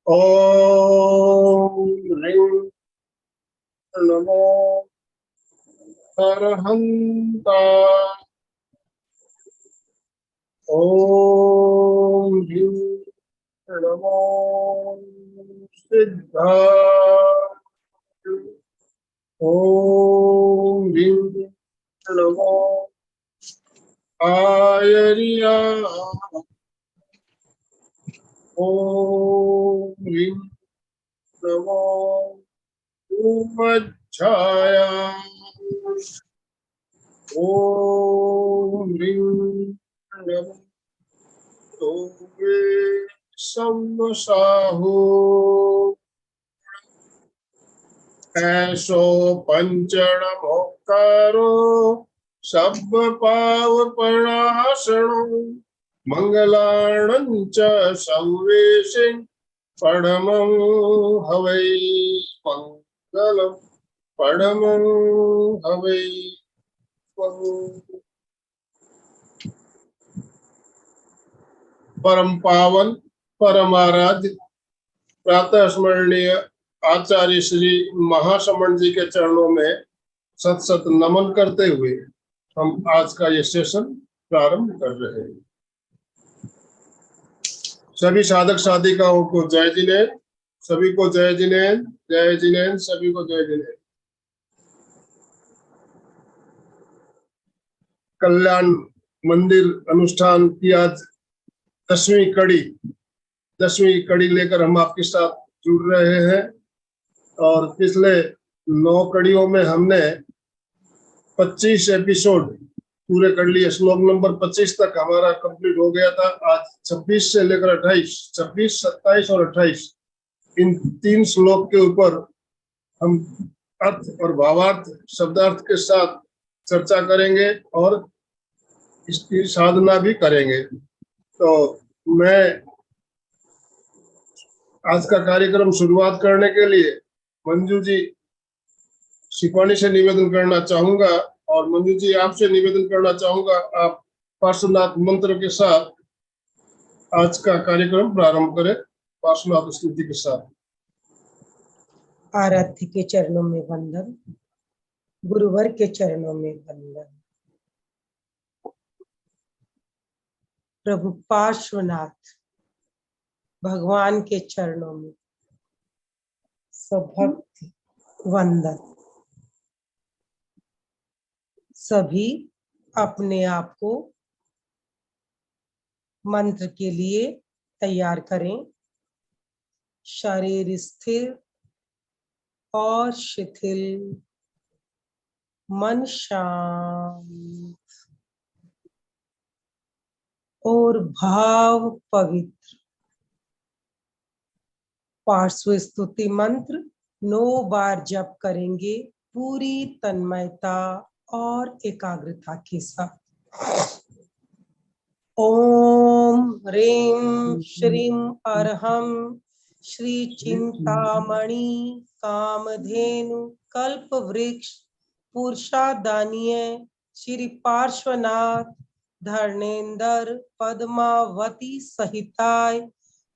ओम ह्रीं नमो अरहंता। ओम ह्रीं नमो सिद्धाय। ओम ह्रीं नमो आयर्याय। ओम ह्रीं नमो उमज्झायाय। ओम ह्रीं नमो तोमे सम्मसाहो। ऐसो पंचण मोक्कारो सब पाव प्रणाशनो मंगलाणं च संवेशिं परमं हवै मंगलम् परमं हवै परम पावन परम आराध्य प्रातः स्मरणीय आचार्य श्री महासमण जी के चरणों में सत सत नमन करते हुए हम आज का ये सेशन प्रारंभ कर रहे हैं। सभी साधक साधिकाओं को जय जिनेन्द्र, सभी को जय जिनेन्द्र, जय जिनेन्द्र, सभी को जय जिनेन्द्र। कल्याण मंदिर अनुष्ठान की आज 10वीं कड़ी लेकर हम आपके साथ जुड़ रहे हैं और पिछले 9 कड़ियों में हमने 25 एपिसोड पूरे कर लिए। श्लोक नंबर 25 तक हमारा कंप्लीट हो गया था। आज 26 से लेकर 28, 26, 27 और 28 इन 3 श्लोक के ऊपर हम अर्थ और भावार्थ शब्दार्थ के साथ चर्चा करेंगे और इसकी साधना भी करेंगे। तो मैं आज का कार्यक्रम शुरुआत करने के लिए मंजू जी सिपाही से निवेदन करना चाहूंगा और मंजू जी आपसे निवेदन करना चाहूंगा, आप पार्श्वनाथ मंत्र के साथ आज का कार्यक्रम प्रारंभ करें। पार्श्वनाथ स्तुति के साथ। आराध्य के चरणों में वंदन, गुरुवर के चरणों में वंदन। प्रभु पार्श्वनाथ भगवान के चरणों में सभक्ति वंदन। सभी अपने आप को मंत्र के लिए तैयार करें। शरीर स्थिर और शिथिल, मन शांत और भाव पवित्र। पार्श्व स्तुति मंत्र 9 बार जप करेंगे पूरी तन्मयता और एकाग्रता के साथ। ओम ह्रीं श्रीं अरहं श्री चिंतामणि कामधेनु कल्प वृक्ष पुरुषादानीय श्री पार्श्वनाथ धर्णेन्द्र पद्मावती सहिताय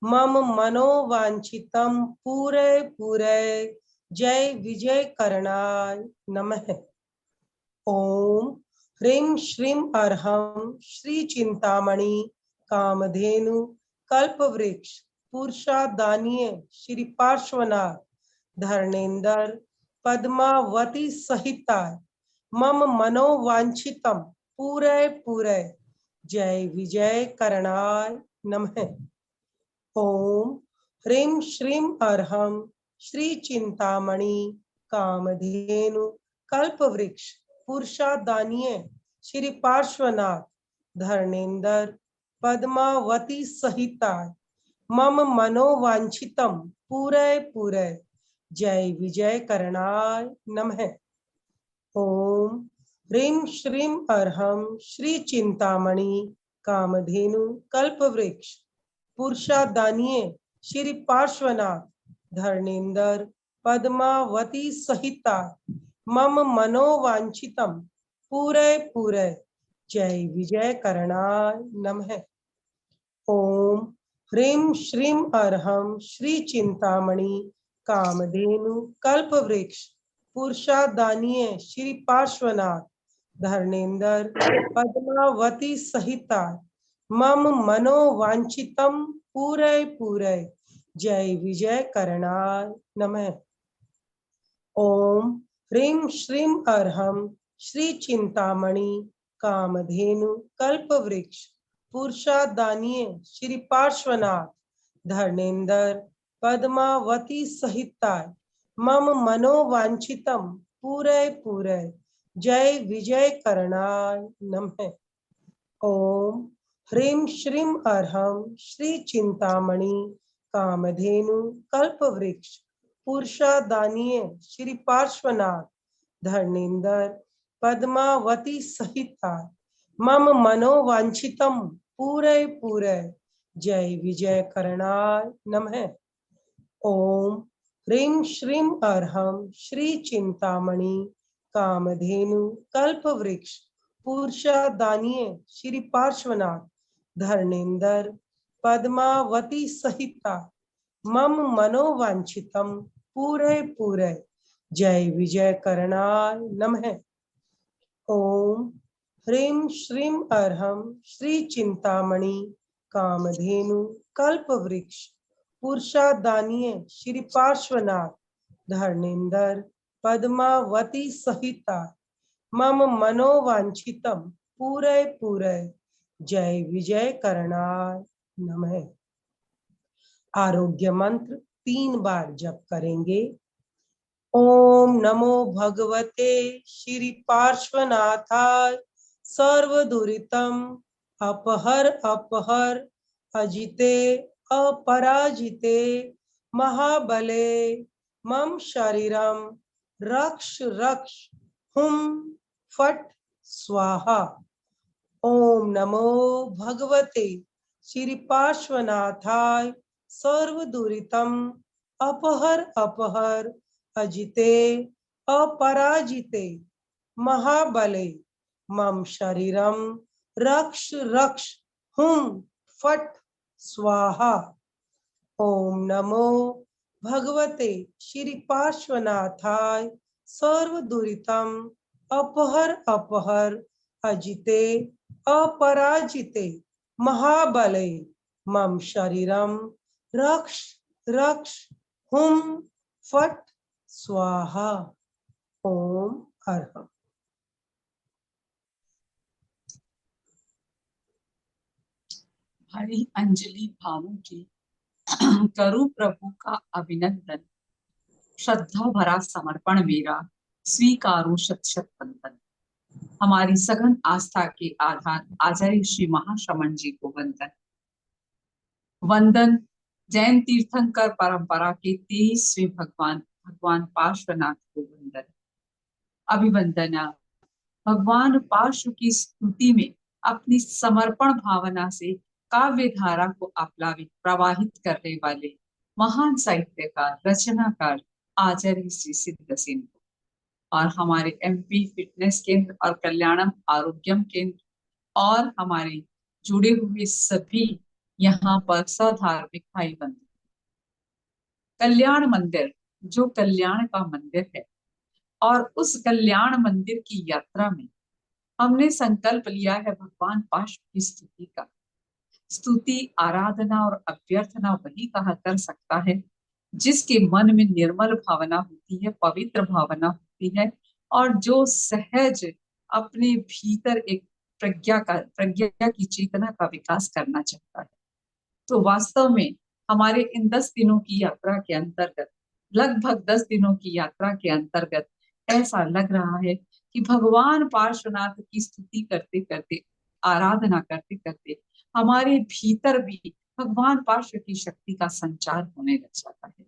मम मनोवांछितम पूरे पूरे जय विजय करणाय नमः। ओम ह्रीं श्रीं अरहं श्री चिंतामणि कामधेनु कल्प वृक्ष पुरुषादानीय श्री पार्श्वनाथ धर्णेन्द्र पद्मावती सहिताय मम मनोवांछितम पूरे पूरे जय विजय करणाय नमः। ओम ह्रीं श्रीं अरहं श्री चिंतामणि कामधेनु कल्प वृक्ष पुरुषादानीय श्री पार्श्वनाथ धर्णेन्द्र पद्मावती सहिताय मम मनोवांछितम पूरे पूरे जय विजय करणाय नमः। ओम ह्रीं श्रीं अरहं श्री चिंतामणि कामधेनु कल्प वृक्ष पुरुषादानीय श्री पार्श्वनाथ धर्णेन्द्र पद्मावती सहिताय मम मनोवांछितम पूरे पूरे जय विजय करणाय नमः। ओम ह्रीं श्रीं अर्हं श्री चिंतामणि कामधेनु कल्प वृक्ष पुरुषादानीय श्री पार्श्वनाथ धर्मेंद्र पद्मावती सहिता मम मनोवांछितम पूरय पूरय जय विजय करणाय नमः। ओम ह्रीं श्रीं अर्हं श्री चिंतामणि कामधेनु कल्प वृक्ष पुरुषादानीय श्री पार्श्वनाथ धर्मेंद्र पद्मावती सहिताय मम मनोवांछितम पूरय पूरय जय विजय करणाय नमः। ओम ह्रीं श्रीं अर्हं श्री चिंतामणि कामधेनु कल्प वृक्ष पुरुषादानीय श्री पार्श्वनाथ धर्मेंद्र पद्मावती सहिता मम मनोवांछितम पूरय पूरय जय विजय करणाय नमः। ओम ह्रीं श्रीं अर्हं श्री चिंतामणि कामधेनु कल्प वृक्ष पुरुषादानीय श्री पार्श्वनाथ धर्मेंद्र पद्मावती सहिता मम मनोवांछितम पूरय पूरय जय विजय करणाय नमः। ओम ह्रीं श्रीं अर्हं श्री चिंतामणि कामधेनु कल्प वृक्ष पुरुषादानीय श्री पार्श्वनाथ धर्मेंद्र पद्मावती सहिता मम मनोवांछितम पूरय पूरय जय विजय करणाय नमः। आरोग्य मंत्र 3 बार जप करेंगे। ओम नमो भगवते श्री पार्श्वनाथाय सर्वदुरितम अपहर अपहर अजिते अपराजिते महाबले मम शरीरम रक्ष रक्ष हुम फट स्वाहा। ओम नमो भगवते श्री पार्श्वनाथाय सर्वदुरितम अपहर अपहर अजिते अपराजिते महाबले मम शरीरम रक्ष रक्ष हुम फट स्वाहा। ओम नमो भगवते श्री पार्श्वनाथाय सर्वदुरितम अपहर अपहर अजिते अपराजिते महाबले मम शरीरम रक्ष रक्ष हुम फट स्वाहा। ओम अर्हम्। हरि अंजलि भावों की करूं प्रभु का अभिनंदन, श्रद्धा भरा समर्पण मेरा स्वीकारो शत शत वंदन। हमारी सघन आस्था के आधार आचार्य श्री महाश्रमण जी को वंदन। वंदन जैन तीर्थंकर परंपरा के 23वें भगवान पार्श्वनाथ को वंदन। अभिवंदना भगवान पार्श्व की स्तुति में अपनी समर्पण भावना से काव्य धारा को अपलावित प्रवाहित करने वाले महान साहित्यकार रचनाकार आचार्य श्री सिद्धसेन को और हमारे एमपी फिटनेस केंद्र और कल्याणम आरोग्यम केंद्र और हमारे जुड़े हुए सभी यहाँ पर सधार्मिक भाई बंधु। कल्याण मंदिर जो कल्याण का मंदिर है और उस कल्याण मंदिर की यात्रा में हमने संकल्प लिया है भगवान पार्श्व की स्तुति का। स्तुति आराधना और अभ्यर्थना वही कहा कर सकता है जिसके मन में निर्मल भावना होती है, पवित्र भावना होती है और जो सहज अपने भीतर एक प्रज्ञा की चेतना का विकास करना चाहता है। तो वास्तव में हमारे इन 10 दिनों की यात्रा के अंतर्गत, लगभग 10 दिनों की यात्रा के अंतर्गत ऐसा लग रहा है कि भगवान पार्श्वनाथ की स्तुति करते करते, आराधना करते करते हमारे भीतर भी भगवान पार्श्व की शक्ति का संचार होने लग जाता है।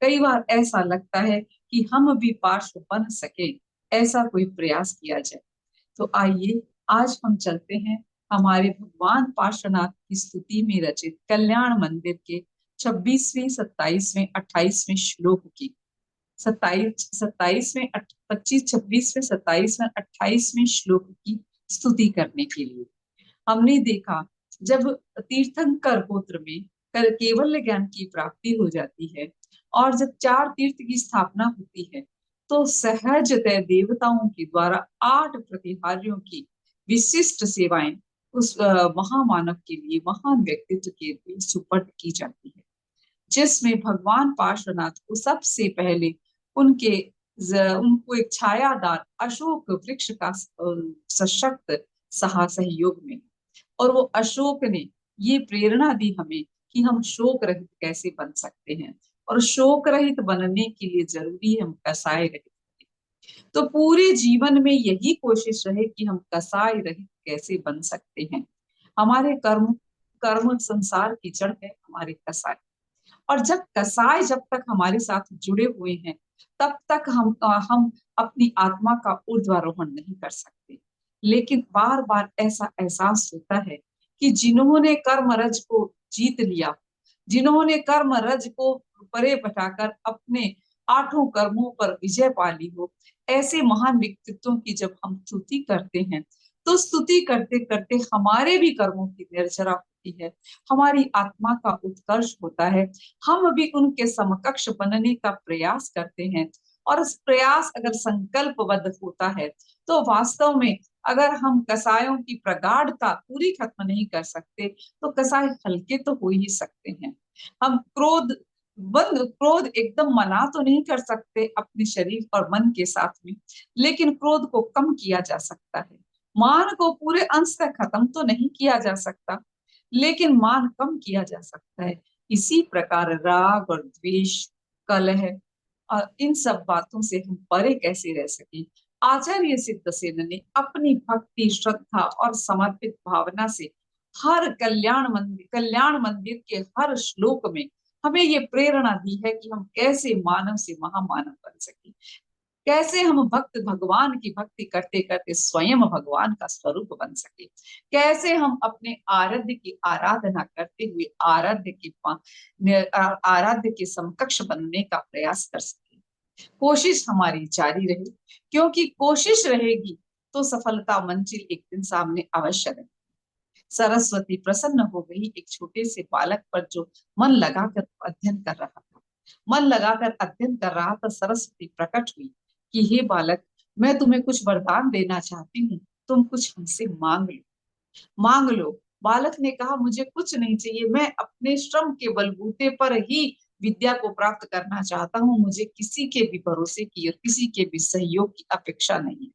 कई बार ऐसा लगता है कि हम भी पार्श्व बन सके, ऐसा कोई प्रयास किया जाए। तो आइए आज हम चलते हैं हमारे भगवान पार्श्वनाथ की स्तुति में रचित कल्याण मंदिर के 26वें, 27वें, 28वें श्लोक की 27वें, 25, 26वें, 27वें, 28वें श्लोक की स्तुति करने के लिए। हमने देखा जब तीर्थंकर गोत्र में कर केवल ज्ञान की प्राप्ति हो जाती है। और जब 4 तीर्थ की स्थापना होती है तो सहजतः देवताओं के द्वारा 8 प्रतिहारियों की विशिष्ट सेवाएं उस महामानव के लिए, महान व्यक्तित्व के लिए सुपुर्द की जाती है, जिसमें भगवान पार्श्वनाथ को सबसे पहले उनके उनको एक छायादार अशोक वृक्ष का सशक्त सहयोग में, और वो अशोक ने ये प्रेरणा दी हमें कि हम शोक रहित कैसे बन सकते हैं, और शोक रहित बनने के लिए जरूरी है हम कसाय रहित। तो पूरे जीवन में यही कोशिश रहे कि हम कसाय रहित कैसे बन सकते हैं। हमारे कर्म कर्म संसार की जड़ है हमारे कसाय, और जब तक हमारे साथ जुड़े हुए हैं तब तक हम अपनी आत्मा का ऊर्ध्वारोहण नहीं कर सकते। लेकिन बार बार ऐसा एहसास होता है कि जिन्होंने कर्म रज को जीत लिया, जिन्होंने कर्म रज को परे पटाकर अपने 8 कर्मों पर विजय पा ली हो, ऐसे महान व्यक्तित्वों की जब हम स्तुति करते हैं तो स्तुति करते करते हमारे भी कर्मों की निर्जरा होती है, हमारी आत्मा का उत्कर्ष होता है, हम भी उनके समकक्ष बनने का प्रयास करते हैं। और इस प्रयास अगर संकल्पबद्ध होता है तो वास्तव में अगर हम कसायों की प्रगाढ़ता पूरी खत्म नहीं कर सकते तो कसाय हल्के तो हो ही सकते हैं। हम क्रोध एकदम मना तो नहीं कर सकते अपने शरीर और मन के साथ में, लेकिन क्रोध को कम किया जा सकता है। मान को पूरे अंश तक खत्म तो नहीं किया जा सकता, लेकिन मान कम किया जा सकता है। इसी प्रकार राग और द्वेष, कलह और इन सब बातों से हम परे कैसे रह सके। आचार्य सिद्धसेन ने अपनी भक्ति, श्रद्धा और समर्पित भावना से हर कल्याण मंदिर के हर श्लोक में हमें ये प्रेरणा दी है कि हम कैसे मानव से महामानव बन सके, कैसे हम भक्त भगवान की भक्ति करते करते स्वयं भगवान का स्वरूप बन सके, कैसे हम अपने आराध्य की आराधना करते हुए आराध्य के समकक्ष बनने का प्रयास कर सके। कोशिश हमारी जारी रहे, क्योंकि कोशिश रहेगी तो सफलता मंजिल एक दिन सामने अवश्य रहेगी। सरस्वती प्रसन्न हो गई एक छोटे से बालक पर जो मन लगाकर अध्ययन कर रहा था। मन लगाकर अध्ययन कर रहा था, सरस्वती प्रकट हुई कि हे बालक, मैं तुम्हें कुछ वरदान देना चाहती हूँ, तुम कुछ हमसे मांग लो। बालक ने कहा, मुझे कुछ नहीं चाहिए, मैं अपने श्रम के बलबूते पर ही विद्या को प्राप्त करना चाहता हूँ, मुझे किसी के भी भरोसे की और किसी के भी सहयोग की अपेक्षा नहीं है।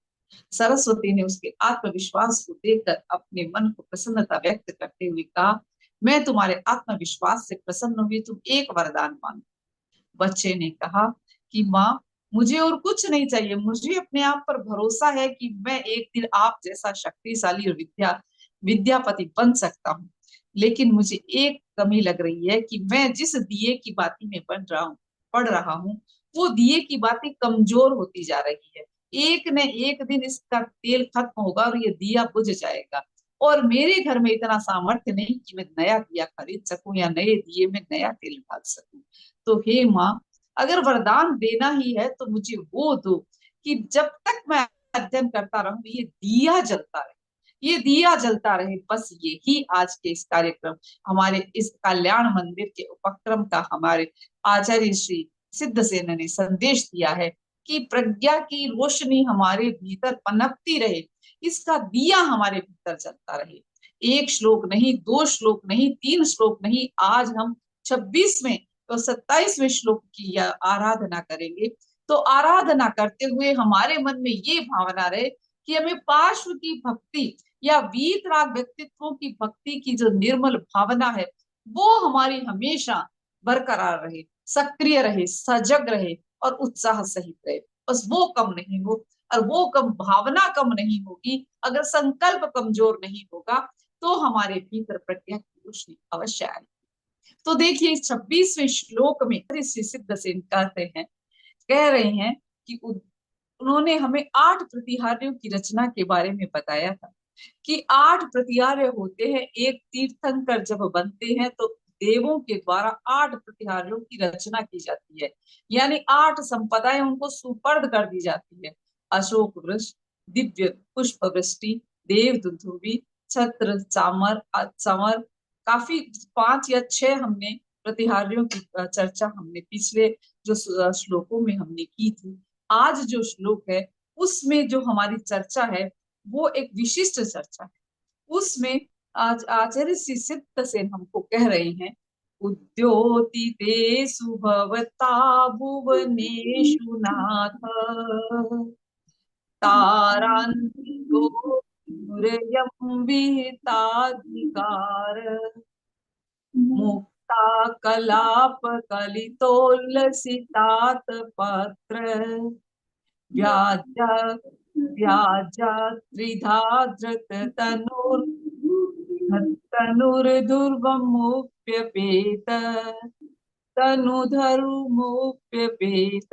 सरस्वती ने उसके आत्मविश्वास को देखकर अपने मन को प्रसन्नता व्यक्त करते हुए कहा, मैं तुम्हारे आत्मविश्वास से प्रसन्न हुई, तुम एक वरदान मांगो। बच्चे ने कहा कि माँ, मुझे और कुछ नहीं चाहिए, मुझे अपने आप पर भरोसा है कि मैं एक दिन आप जैसा शक्तिशाली और विद्यापति बन सकता हूँ। लेकिन मुझे एक कमी लग रही है कि मैं जिस दिए की बाती में पढ़ रहा हूँ, वो दिए की बाती कमजोर होती जा रही है। एक न एक दिन इसका तेल खत्म होगा और ये दिया बुझ जाएगा, और मेरे घर में इतना सामर्थ्य नहीं कि मैं नया दिया खरीद सकूं या नए दिए में नया तेल डाल सकूं। तो हे माँ, अगर वरदान देना ही है तो मुझे वो दो कि जब तक मैं अध्ययन करता रहूं ये दिया जलता रहे, ये दिया जलता रहे। बस यही आज के इस कार्यक्रम, हमारे इस कल्याण मंदिर के उपक्रम का हमारे आचार्य श्री सिद्धसेन ने संदेश दिया है कि प्रज्ञा की रोशनी हमारे भीतर पनपती रहे, इसका दिया हमारे भीतर जलता रहे। 1 श्लोक नहीं, 2 श्लोक नहीं, 3 श्लोक नहीं, आज हम 26वें तो 27वें श्लोक की आराधना करेंगे। तो आराधना करते हुए हमारे मन में ये भावना रहे कि हमें पार्श्व की भक्ति या वीतराग व्यक्तित्वों की भक्ति की जो निर्मल भावना है वो हमारी हमेशा बरकरार रहे, सक्रिय रहे, सजग रहे और उत्साह सहित रहे। बस वो कम नहीं हो, और वो कम भावना कम नहीं होगी, अगर संकल्प कमजोर नहीं होगा तो हमारे भीतर प्रज्ञा की रोशनी अवश्य आएगी। तो देखिए 26वें श्लोक में श्री सिद्धसेन कह रहे हैं कि उन्होंने हमें 8 प्रतिहारियों की रचना के बारे में बताया था कि 8 प्रतिहार्य होते हैं। एक तीर्थंकर जब बनते हैं तो देवों के द्वारा 8 प्रतिहारियों की रचना की जाती है, यानी 8 संपदाएं उनको सुपर्द कर दी जाती है। अशोक वृक्ष, दिव्य पुष्प वृष्टि, देव दुंदुभी, छत्र, चामर, काफी 5 या 6 हमने प्रतिहार्यों की चर्चा हमने पिछले जो श्लोकों में हमने की थी। आज जो श्लोक है उसमें जो हमारी चर्चा है वो एक विशिष्ट चर्चा है। उसमें आज आचार्य श्री सिद्धसेन हमको कह रहे हैं, उद्योतितेषु भवता भुवनेषु नाथ तारान्वितो दुर्यं विहिताधिकार मुक्ता कलाप कलितोल्लसितात पत्र व्याजा व्याजा त्रिधा धृत तनुर्धुर्वमुप्यपेत तनुधरुमुप्यपेत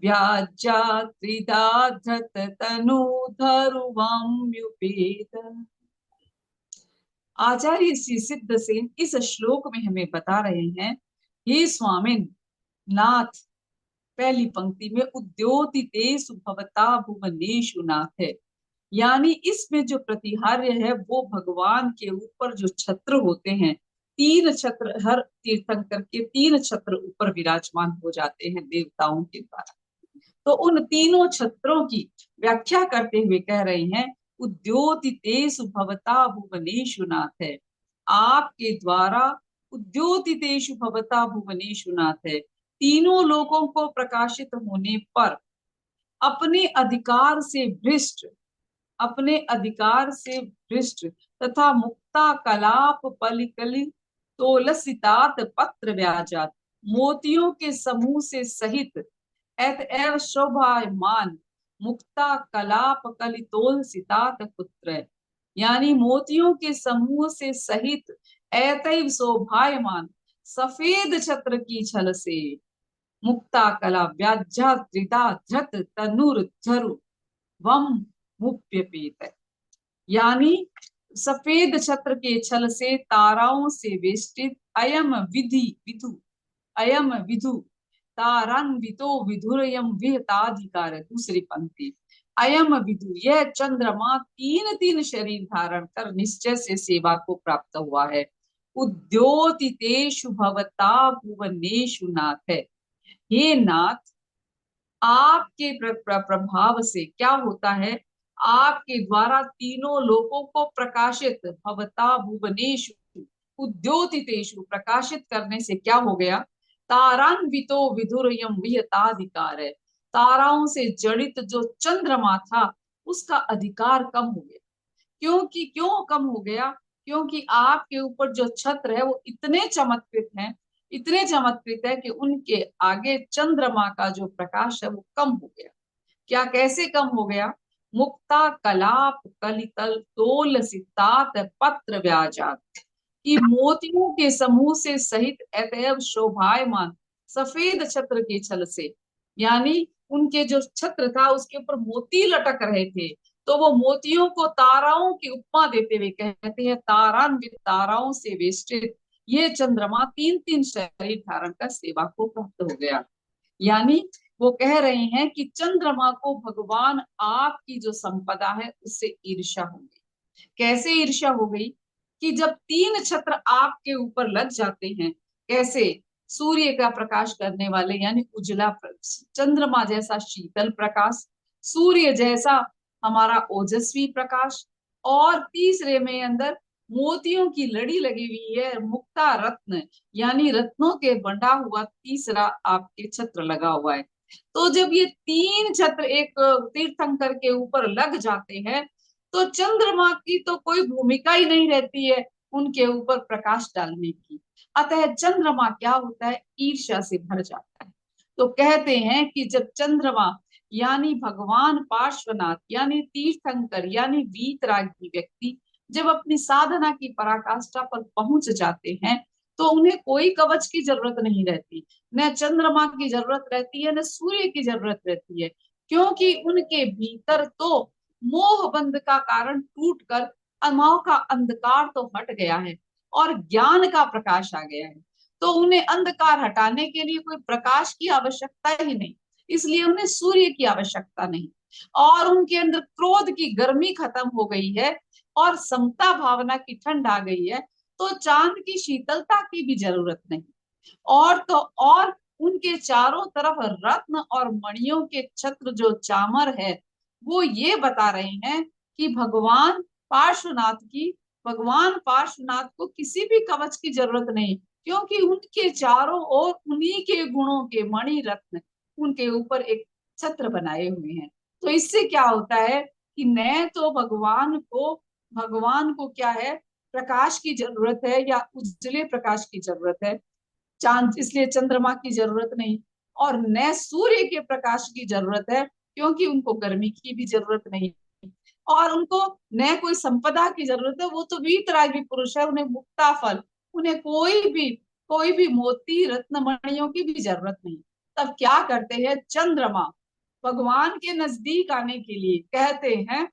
व्याजा त्रिधा धृत तनुधरुवमुपेत। आचार्य श्री सिद्धसेन इस श्लोक में हमें बता रहे हैं, हे स्वामिन नाथ, पहली पंक्ति में उद्योतितेषु भवता भुवनेषु नाथ है, यानी इसमें जो प्रतिहार्य है वो भगवान के ऊपर जो छत्र होते हैं, 3 छत्र, हर तीर्थंकर के 3 छत्र ऊपर विराजमान हो जाते हैं देवताओं के द्वारा। तो उन तीनों छत्रों की व्याख्या करते हुए कह रहे हैं, उद्योतितेषु भवता भुवनेषु नाथ है, आपके द्वारा उद्योतितेषु भवता भुवनेषु नाथ है, तीनों लोगों को प्रकाशित होने पर अपने अधिकार से भ्रष्ट तथा मुक्ता कलाप पलिकलि तोलसितात पत्र व्याजात, मोतियों के समूह से सहित एतएव शोभायमान मुक्ता कलाप कलितोल सितात पुत्र, यानी मोतियों के समूह से सहित एतैव शोभायमान सफेद छत्र की छल से मुक्ता कला व्याज्या त्रिधा धृत तनुर धरु वम मुप्यपेत, यानी सफेद छत्र के छल से ताराओं से वेष्टित अयम विधु तारान्वितो विधुरयम विहताधिकार। दूसरी पंक्ति, अयम विधु, यह चंद्रमा 3 शरीर धारण कर निश्चय से सेवा को प्राप्त हुआ है। उद्योतितेषु भवता भुवनेषु नाथ है, हे नाथ, आपके प्रभाव से क्या होता है, आपके द्वारा तीनों लोकों को प्रकाशित, भवता भुवनेषु उद्योतितेषु, प्रकाशित करने से क्या हो गया, तारान्वितो विधुरयम विहताधिकार है, ताराओं से जड़ित जो चंद्रमा था उसका अधिकार कम हो गया। क्यों कम हो गया? क्योंकि आपके ऊपर जो छत्र है वो इतने चमत्कृत है कि उनके आगे चंद्रमा का जो प्रकाश है वो कम हो गया। क्या, कैसे कम हो गया? मुक्ता कलाप कलितल तोल सितात पत्र व्याजात, कि मोतियों के समूह से सहित अतएव शोभायमान सफेद छत्र के छल से, यानी उनके जो छत्र था उसके ऊपर मोती लटक रहे थे, तो वो मोतियों को ताराओं की उपमा देते हुए कहते हैं, तारान्वित, ताराओं से वेष्टित ये चंद्रमा 3 शरीर धारण कर सेवा को प्राप्त हो गया। यानी वो कह रहे हैं कि चंद्रमा को भगवान आपकी जो संपदा है उससे ईर्ष्या हो गई। कैसे ईर्ष्या हो गई? कि जब 3 छत्र आपके ऊपर लग जाते हैं, कैसे? सूर्य का प्रकाश करने वाले यानी उजला, चंद्रमा जैसा शीतल प्रकाश, सूर्य जैसा हमारा ओजस्वी प्रकाश, और तीसरे में अंदर मोतियों की लड़ी लगी हुई है, मुक्ता रत्न यानी रत्नों के बंधा हुआ तीसरा आपके छत्र लगा हुआ है। तो जब ये 3 छत्र एक तीर्थंकर के ऊपर लग जाते हैं तो चंद्रमा की तो कोई भूमिका ही नहीं रहती है उनके ऊपर प्रकाश डालने की। अतः चंद्रमा क्या होता है? ईर्ष्या से भर जाता है। तो कहते हैं कि जब चंद्रमा यानी भगवान पार्श्वनाथ यानी तीर्थंकर यानी वीतरागी व्यक्ति जब अपनी साधना की पराकाष्ठा पर पहुंच जाते हैं तो उन्हें कोई कवच की जरूरत नहीं रहती, न चंद्रमा की जरूरत रहती है, न सूर्य की जरूरत रहती है, क्योंकि उनके भीतर तो मोह बंध का कारण टूटकर अमाओं का अंधकार तो हट गया है और ज्ञान का प्रकाश आ गया है। तो उन्हें अंधकार हटाने के लिए कोई प्रकाश की आवश्यकता ही नहीं, इसलिए उन्हें सूर्य की आवश्यकता नहीं, और उनके अंदर क्रोध की गर्मी खत्म हो गई है और समता भावना की ठंड आ गई है। तो चांद की शीतलता की भी जरूरत नहीं। और तो और उनके चारों तरफ रत्न और मणियों के छत्र जो चामर है, वो ये बता रहे हैं कि भगवान पार्श्वनाथ को किसी भी कवच की जरूरत नहीं, क्योंकि उनके चारों ओर उन्हीं के गुणों के मणि रत्न उनके ऊपर एक छत्र बनाए हुए हैं। तो इससे क्या होता है कि न तो भगवान को क्या है, प्रकाश की जरूरत है या उज्जले प्रकाश की जरूरत है, चांद इसलिए चंद्रमा की जरूरत नहीं, और न सूर्य के प्रकाश की जरूरत है क्योंकि उनको गर्मी की भी जरूरत नहीं, और उनको न कोई संपदा की जरूरत है, वो तो वीतरागी पुरुष है, उन्हें मुक्ता फल, उन्हें कोई भी मोती रत्न मणियों की भी जरूरत नहीं। तब क्या करते हैं, चंद्रमा भगवान के नजदीक आने के लिए कहते हैं,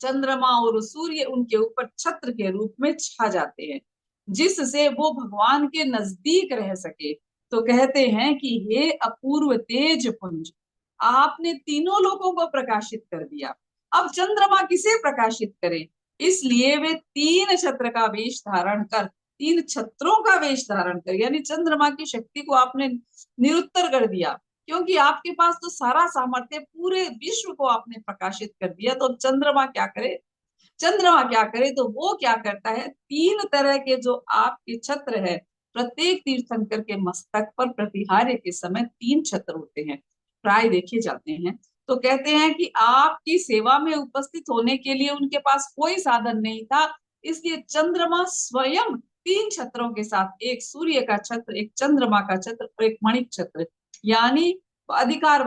चंद्रमा और सूर्य उनके ऊपर छत्र के रूप में छा जाते हैं, जिससे वो भगवान के नजदीक रह सके। तो कहते हैं कि हे अपूर्व तेज पुंज, आपने तीनों लोगों को प्रकाशित कर दिया। अब चंद्रमा किसे प्रकाशित करे, इसलिए वे तीन छत्र का वेश धारण कर, तीन छत्रों का वेश धारण कर, यानी चंद्रमा की शक्ति को आपने निरुत्तर कर दिया, क्योंकि आपके पास तो सारा सामर्थ्य, पूरे विश्व को आपने प्रकाशित कर दिया। तो चंद्रमा क्या करे, तो वो क्या करता है, तीन तरह के जो आपके छत्र है, प्रत्येक तीर्थंकर के मस्तक पर प्रतिहार्य के समय तीन छत्र होते हैं, प्राय देखे जाते हैं। तो कहते हैं कि आपकी सेवा में उपस्थित होने के लिए उनके पास कोई साधन नहीं था, इसलिए चंद्रमा स्वयं तीन छत्रों के साथ, एक सूर्य का छत्र, एक चंद्रमा का छत्र और एक मणिक छत्र, यानी अधिकार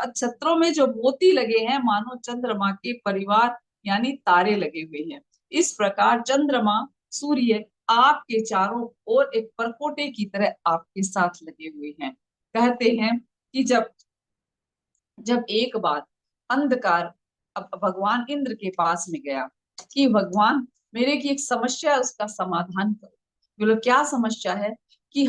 छत्रों में जो मोती लगे हैं मानो चंद्रमा के परिवार यानी तारे लगे हुए हैं। इस प्रकार चंद्रमा सूर्य आपके चारों ओर एक परपोटे की तरह आपके साथ लगे हुए हैं। कहते हैं कि जब एक बार अंधकार अब भगवान इंद्र के पास में गया कि भगवान मेरे की एक समस्या है, उसका समाधान करो। बोलो क्या समस्या है, कि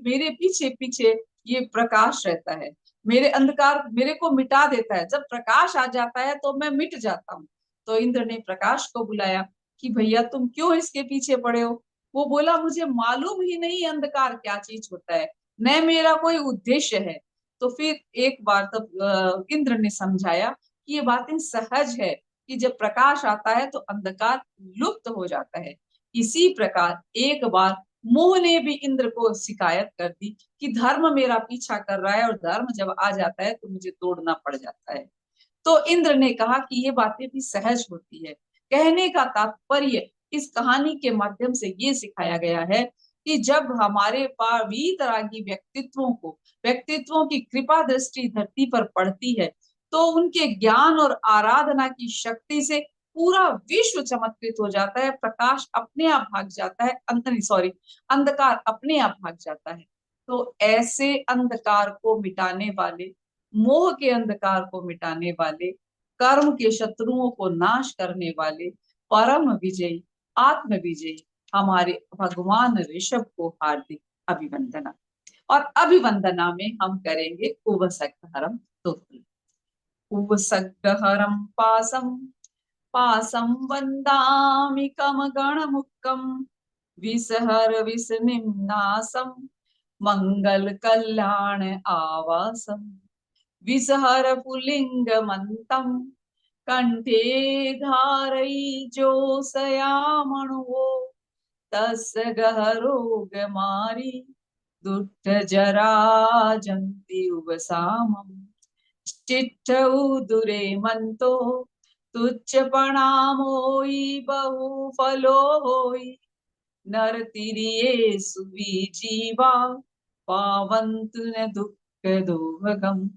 मेरे पीछे पीछे ये प्रकाश रहता है, मेरे अंधकार मेरे को मिटा देता है, जब प्रकाश आ जाता है तो मैं मिट जाता हूँ। तो इंद्र ने प्रकाश को बुलाया कि भैया तुम क्यों इसके पीछे पड़े हो। वो बोला मुझे मालूम ही नहीं अंधकार क्या चीज होता है, न मेरा कोई उद्देश्य है। तो फिर एक बार तब इंद्र ने समझाया कि ये बातें सहज है कि जब प्रकाश आता है तो अंधकार लुप्त हो जाता है। इसी प्रकार एक बार मोह ने भी इंद्र को शिकायत कर दी कि धर्म मेरा पीछा कर रहा है और धर्म जब आ जाता है तो मुझे तोड़ना पड़ जाता है। तो इंद्र ने कहा कि ये बातें भी सहज होती है। कहने का तात्पर्य इस कहानी के माध्यम से ये सिखाया गया है कि जब हमारे पास वीतरागी व्यक्तित्वों की कृपा दृष्टि धरती पर पड़ती है, तो उनके ज्ञान और आराधना की शक्ति से पूरा विश्व चमत्कृत हो जाता है, प्रकाश अपने आप भाग जाता है, अंधकार अपने आप भाग जाता है। तो ऐसे अंधकार को मिटाने वाले, मोह के अंधकार को मिटाने वाले, कर्म के शत्रुओं को नाश करने वाले, परम विजयी, आत्म विजयी हमारे भगवान ऋषभ को हार्दिक अभिवंदना। और अभिवंदना में हम करेंगे उवसक्तहरम स्तोत्र। उवसक्तहरम पासम पासम वंदामि कम गणमुक्कम विसहर विसनिम्नासम मंगल कल्याण आवासम विसहर पुलिंग मंतम कंठे धारई जोसयामणुवो तस्य गहरोग मारी दुष्ट जरा जंति उवसामम चिट्ठ उदुरे मंतो तुच्छ प्रणामोई बहु फलो होई नर तिरिये सुवी जीवा पावंतु न दुख दोहगम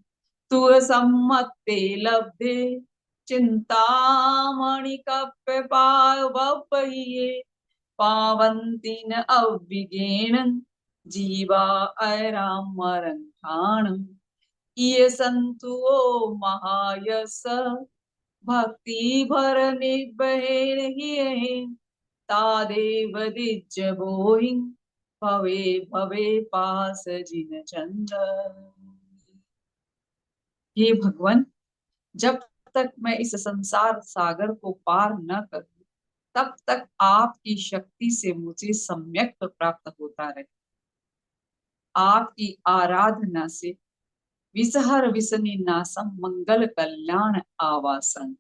तुअ सम्मते लब्धे चिंतामणि कप्य पावपहिये पावंति न अविगेण जीवा ऐराम मरंठाणम ये संतु ओ महायस भक्ति भर निबहेर ही तादेव दिज बोहि भवे भवे पास जिन चंद। हे भगवान, जब तक मैं इस संसार सागर को पार न करूं, तब तक आपकी शक्ति से मुझे सम्यक प्राप्त होता रहे। आपकी आराधना से विसहर विसनी नासम मंगल कल्याण आवासन,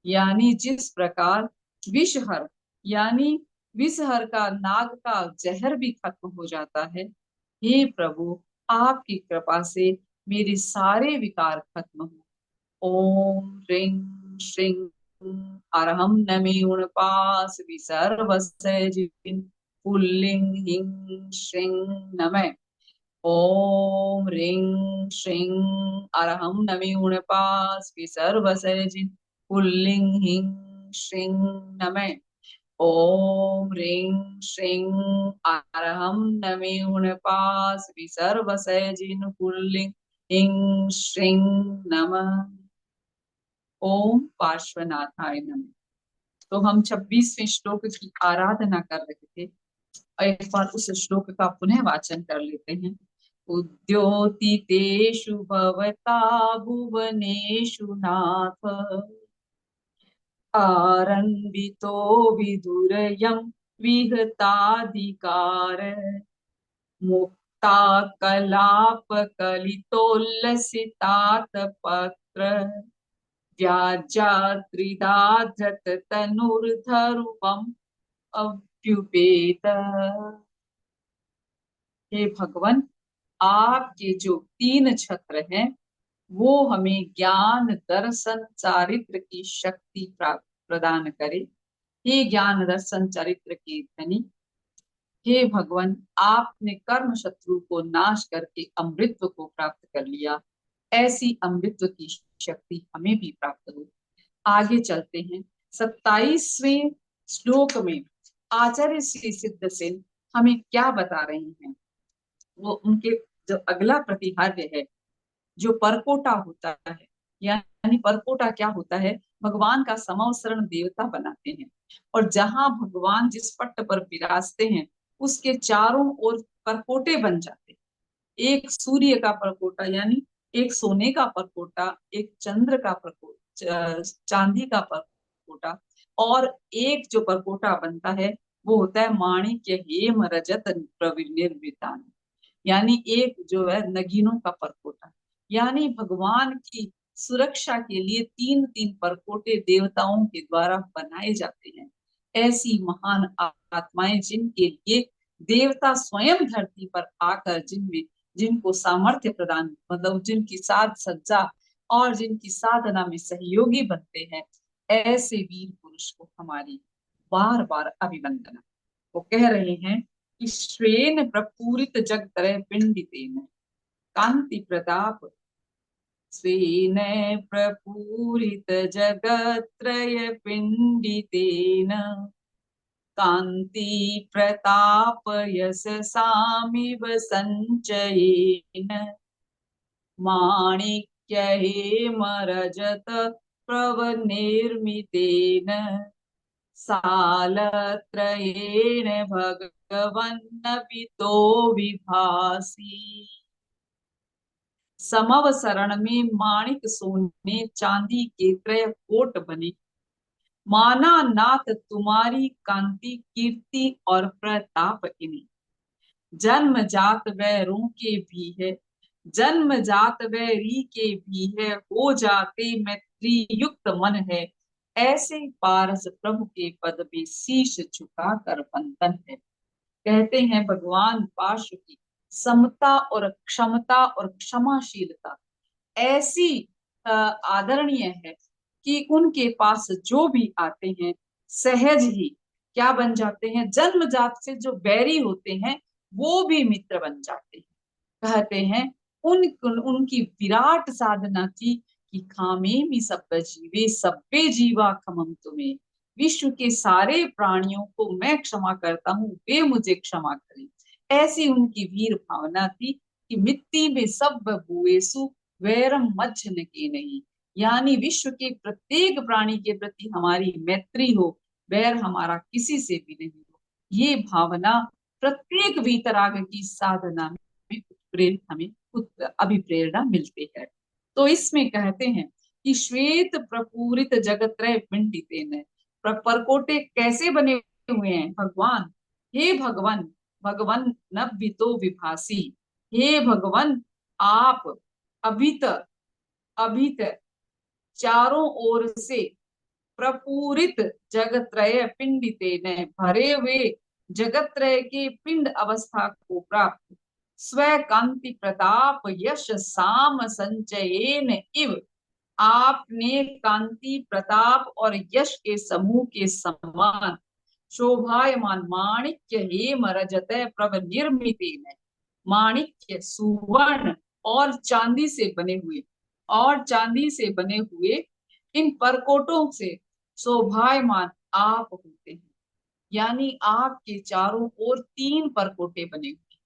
यानी जिस प्रकार विषहर यानी विषहर का नाग का जहर भी खत्म हो जाता है, हे प्रभु आपकी कृपा से मेरे सारे विकार खत्म हो। ओम ह्रीं श्रीं अरहम नमि उणपास विसर्वसजिन पुल्लिंग हिं श्रीं नमः। ओम ह्रीं श्रीं अरहम नमि उणपास विसर्वसजिन पुल्लिंग हिं श्रीं नमः। ओम ह्रीं श्रीं अरहम नमि उणपास विसर्वसजिन पुल्लिंग हिं श्रीं नमः। ओम पार्श्वनाथाय नमः। तो हम 26वें श्लोक की आराधना कर रहे थे, एक बार उस श्लोक का पुनः वाचन कर लेते हैं। उद्योतितेषु भवता भुवनेषु नाथ, आरन्वितो विदुरयं विहताधिकार, मुक्ता कलाप कलितोल्लसितात पत्र, व्याज्यात्रिदाधृत तनुर्धरुवम् अभ्युपेत। हे भगवान, आपके जो 3 छत्र हैं वो हमें ज्ञान दर्शन चारित्र की शक्ति प्रदान करे। हे ज्ञान दर्शन चारित्र के धनी, हे भगवान आपने कर्म शत्रु को नाश करके अमृतत्व को प्राप्त कर लिया, ऐसी अमृतत्व की शक्ति हमें भी प्राप्त हो। आगे चलते हैं। 27वें श्लोक में आचार्य श्री सिद्धसेन हमें क्या बता रहे हैं। वो उनके जो अगला प्रतिहार्य है, जो परकोटा होता है, यानी परकोटा क्या होता है, भगवान का समवसरण देवता बनाते हैं, और जहां भगवान जिस पट्ट पर विराजते हैं उसके चारों ओर परकोटे बन जाते हैं। एक सूर्य का परकोटा यानी एक सोने का परकोटा, एक चंद्र का परकोटा, चांदी का परकोटा, और एक जो परकोटा बनता है वो होता है माणिक्य हेम रजत प्रविर्निर्वृतान, यानी एक जो है नगीनों का परकोटा। यानी भगवान की सुरक्षा के लिए 3-3 परकोटे देवताओं के द्वारा बनाए जाते हैं। ऐसी महान आत्माएं जिनके लिए देवता स्वयं धरती पर आकर जिनको सामर्थ्य प्रदान, मतलब जिनकी साध सज्जा और जिनकी साधना में सहयोगी बनते हैं, ऐसे वीर पुरुष को हमारी बार बार अभिवंदना। वो कह रहे हैं कि श्वेन प्रपूरित जगत्रय पिंडितेन कांति प्रताप, स्वेन प्रपूरित जगत्रय पिंडितेन कांति प्रताप यशसामिव संचयेन, माणिक्य हेम रजत प्रवनिर्मितेन सालत्रयेण भगवन्नपितो विभासी। समवसरण में माणिक सोने चांदी के त्रय कोट बने, माना नाथ तुम्हारी कांति कीर्ति और प्रताप इन्हीं। जन्म जात वैरों के भी है, जन्म जात वैरी के भी है, हो जाते मैत्री युक्त मन है, ऐसे पारस प्रभु के पद में शीश झुका कर बंधन है। कहते हैं भगवान पार्श्व की समता और क्षमता और क्षमाशीलता ऐसी आदरणीय है कि उनके पास जो भी आते हैं सहज ही क्या बन जाते हैं, जन्मजात से जो बैरी होते हैं वो भी मित्र बन जाते हैं। कहते हैं उनकी विराट साधना थी कि खामे मी सब जीवे सब्बे जीवा खमम तुम्हें, विश्व के सारे प्राणियों को मैं क्षमा करता हूँ, वे मुझे क्षमा करें। ऐसी उनकी वीर भावना थी कि मिट्टी में सब भूएसु वैरम मज्जन के नहीं, यानी विश्व के प्रत्येक प्राणी के प्रति हमारी मैत्री हो, वैर हमारा किसी से भी नहीं हो। ये भावना प्रत्येक वीतराग की साधना में प्रेरित हमें अभिप्रेरणा मिलती है। तो इसमें कहते हैं कि श्वेत प्रपूरित जगत्रय पिंडितेन, परकोटे कैसे बने हुए हैं? भगवान, हे भगवान, भगवान नव्वितो विभासी, हे भगवान आप अभित अभित चारों ओर से प्रपूरित जगत्रय पिंडितेन, भरे हुए जगत्रय के पिंड अवस्था को प्राप्त, स्व कांति प्रताप यश साम संचयेन इव, आपने कांति प्रताप और यश के समूह के समान शोभायमान माणिक्य हेम रजत प्रभ निर्मितेन, माणिक्य सुवर्ण और चांदी से बने हुए इन परकोटों से शोभायमान आप होते हैं। यानी आपके चारों ओर 3 परकोटे बने हुए,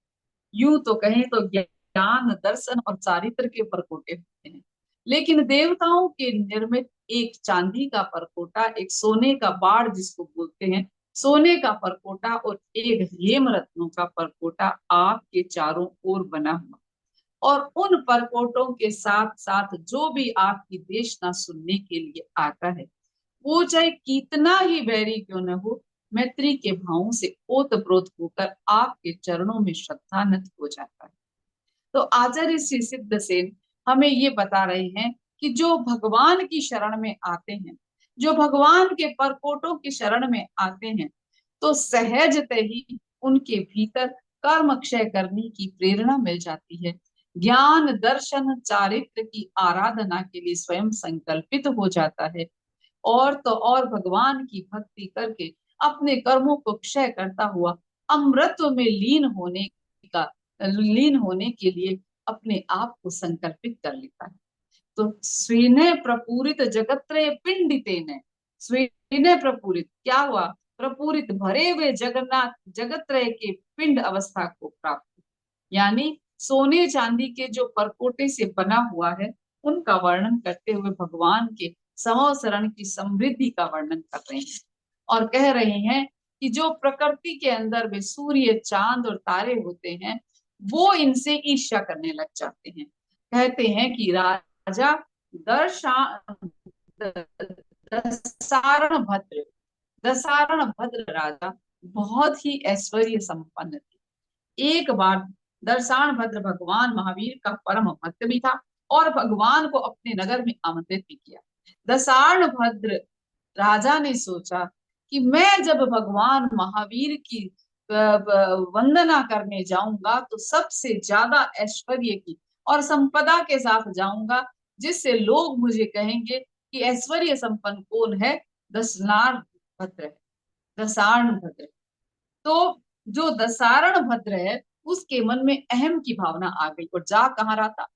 यूं तो कहें तो ज्ञान दर्शन और चारित्र के परकोटे होते हैं, लेकिन देवताओं के निर्मित एक चांदी का परकोटा, एक सोने का बाड़ जिसको बोलते हैं, सोने का परकोटा और एक हेम रत्नों का परकोटा आपके चारों ओर बना हुआ। और उन परकोटों के साथ साथ जो भी आपकी देशना सुनने के लिए आता है, वो चाहे कितना ही बैरी क्यों न हो, मैत्री के भावों से ओतप्रोत होकर आपके चरणों में श्रद्धान्वित हो जाता है। तो आचार्य श्री सिद्धसेन हमें ये बता रहे हैं कि जो भगवान की शरण में आते हैं, जो भगवान के परकोटों की शरण में आते हैं, तो सहजतः ही उनके भीतर कर्म क्षय करने की प्रेरणा मिल जाती है। ज्ञान दर्शन चारित्र की आराधना के लिए स्वयं संकल्पित हो जाता है, और तो और भगवान की भक्ति करके अपने कर्मों को क्षय करता हुआ अमृत में लीन होने के लिए अपने आप को संकल्पित कर लेता है। तो स्वेने प्रपूरित जगत्रय पिंडितेन, स्वेने प्रपूरित क्या हुआ? प्रपूरित भरे हुए जगत्रय के पिंड अवस्था को प्राप्त, यानी सोने चांदी के जो परकोटे से बना हुआ है उनका वर्णन करते हुए भगवान के समवसरण की समृद्धि का वर्णन कर रहे हैं, और कह रहे हैं कि जो प्रकृति के अंदर में सूर्य चांद और तारे होते हैं, वो इनसे ईर्ष्या करने लग जाते हैं। कहते हैं कि राजा दसारण भद्र राजा बहुत ही ऐश्वर्य संपन्न थे। एक बार दर्शान भद्र भगवान महावीर का परम भक्त भी था और भगवान को अपने नगर में आमंत्रित भी किया। दसारण भद्र राजा ने सोचा कि मैं जब भगवान महावीर की वंदना करने जाऊंगा तो सबसे ज्यादा ऐश्वर्य की और संपदा के साथ जाऊंगा, जिससे लोग मुझे कहेंगे कि ऐश्वर्य संपन्न कौन है? दसारण भद्र है, दसारण भद्र। तो जो दसारण भद्र है उसके मन में अहम की भावना आ गई और जा कहाँ रहा था?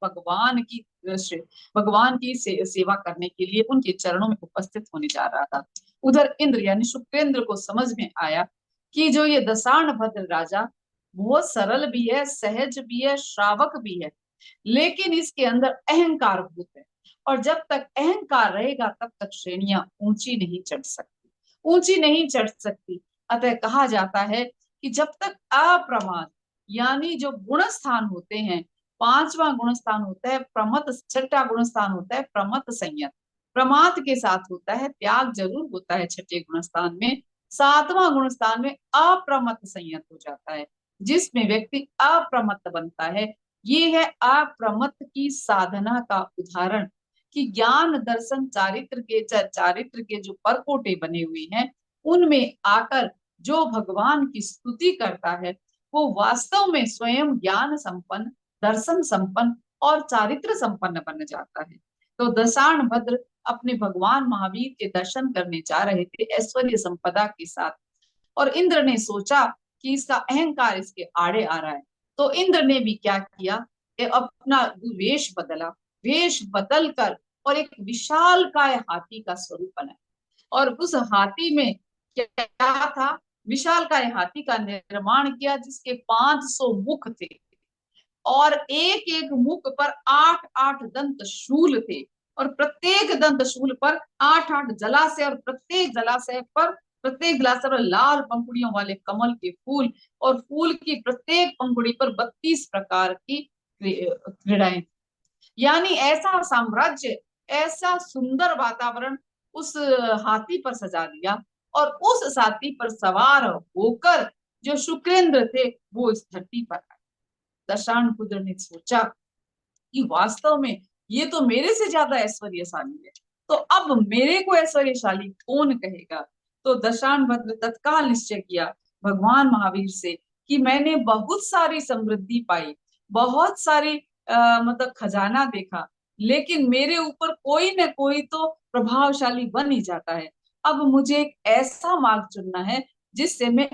भगवान की सेवा करने के लिए उनके चरणों में उपस्थित होने जा रहा था। उधर इंद्र यानी शुक्रेंद्र को समझ में आया कि जो ये दसारण भद्र राजा बहुत सरल भी है, सहज भी है, श्रावक भी है, लेकिन इसके अंदर अहंकार भूत है, और जब तक अहंकार रहेगा तब तक श्रेणियां ऊंची नहीं चढ़ सकती। अतः कहा जाता है कि जब तक अप्रमाद यानी जो गुण स्थान होते हैं, 5वां गुण स्थान होता है प्रमत, 6ठा गुण स्थान होता है प्रमत संयत, प्रमाद के साथ होता है त्याग जरूर होता है 6ठे गुण स्थान में, 7वां गुण स्थान में अप्रमत संयत हो जाता है, जिसमें व्यक्ति अप्रमत बनता है। ये है अप्रमत की साधना का उदाहरण कि ज्ञान दर्शन चारित्र के जो परकोटे बने हुए हैं उनमें आकर जो भगवान की स्तुति करता है वो वास्तव में स्वयं ज्ञान संपन्न, दर्शन संपन्न और चारित्र संपन्न बन जाता है। तो दसाण भद्र अपने भगवान महावीर के दर्शन करने जा रहे थे ऐश्वर्य संपदा के साथ, और इंद्र ने सोचा कि इसका अहंकार इसके आड़े आ रहा है, तो इंद्र ने भी क्या किया कि अपना वेश बदल कर और एक विशालकाय हाथी का स्वरूप बनाया, और उस हाथी में क्या था? विशालकाय हाथी का निर्माण किया जिसके 500 मुख थे और एक एक मुख पर 8-8 दंत शूल थे, और प्रत्येक दंत शूल पर 8-8 जलाशय, और प्रत्येक जलाशय पर लाल पंखुड़ियों वाले कमल के फूल, और फूल की प्रत्येक पंखुड़ी पर 32 प्रकार की क्रीड़ाएं। यानी ऐसा साम्राज्य, ऐसा सुंदर वातावरण उस हाथी पर सजा दिया और उस साथी पर सवार होकर जो शुक्रेंद्र थे वो इस धरती पर आए। दशानन ने सोचा कि वास्तव में ये तो मेरे से ज्यादा ऐश्वर्यशाली है, तो अब मेरे को ऐश्वर्यशाली कौन कहेगा। तो दशानन तत्काल निश्चय किया भगवान महावीर से कि मैंने बहुत सारी समृद्धि पाई, बहुत सारी मतलब खजाना देखा, लेकिन मेरे ऊपर कोई न कोई तो प्रभावशाली बन ही जाता है। अब मुझे एक ऐसा मार्ग चुनना है जिससे मैं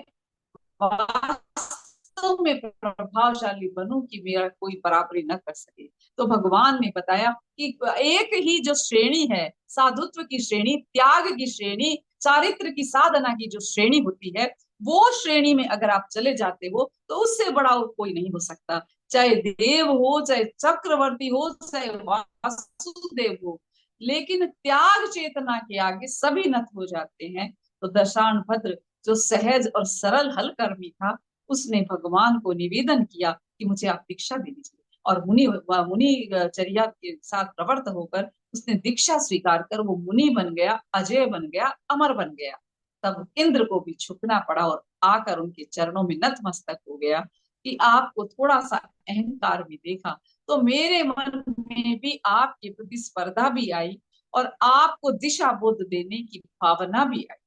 वास्तव में प्रभावशाली बनूं कि मेरा कोई बराबरी न कर सके। तो भगवान ने बताया कि एक ही जो श्रेणी है, साधुत्व की श्रेणी, त्याग की श्रेणी, चारित्र की साधना की जो श्रेणी होती है, वो श्रेणी में अगर आप चले जाते हो तो उससे बड़ा और कोई नहीं हो सकता। चाहे देव हो, चाहे चक्रवर्ती हो, चाहे वासुदेव हो, लेकिन त्याग चेतना के आगे सभी नत हो जाते हैं। तो दशानन जो सहज और सरल हलकर्मी था, उसने भगवान को निवेदन किया कि मुझे आप दीक्षा दे दीजिए, और मुनि चर्या के साथ प्रवृत्त होकर उसने दीक्षा स्वीकार कर वो मुनि बन गया, अजय बन गया, अमर बन गया। तब इंद्र को भी झुकना पड़ा और आकर उनके चरणों में नतमस्तक हो गया कि आपको थोड़ा सा अहंकार भी देखा तो मेरे मन में भी आपके प्रति स्पर्धा भी आई और आपको दिशा बोध देने की भावना भी आई।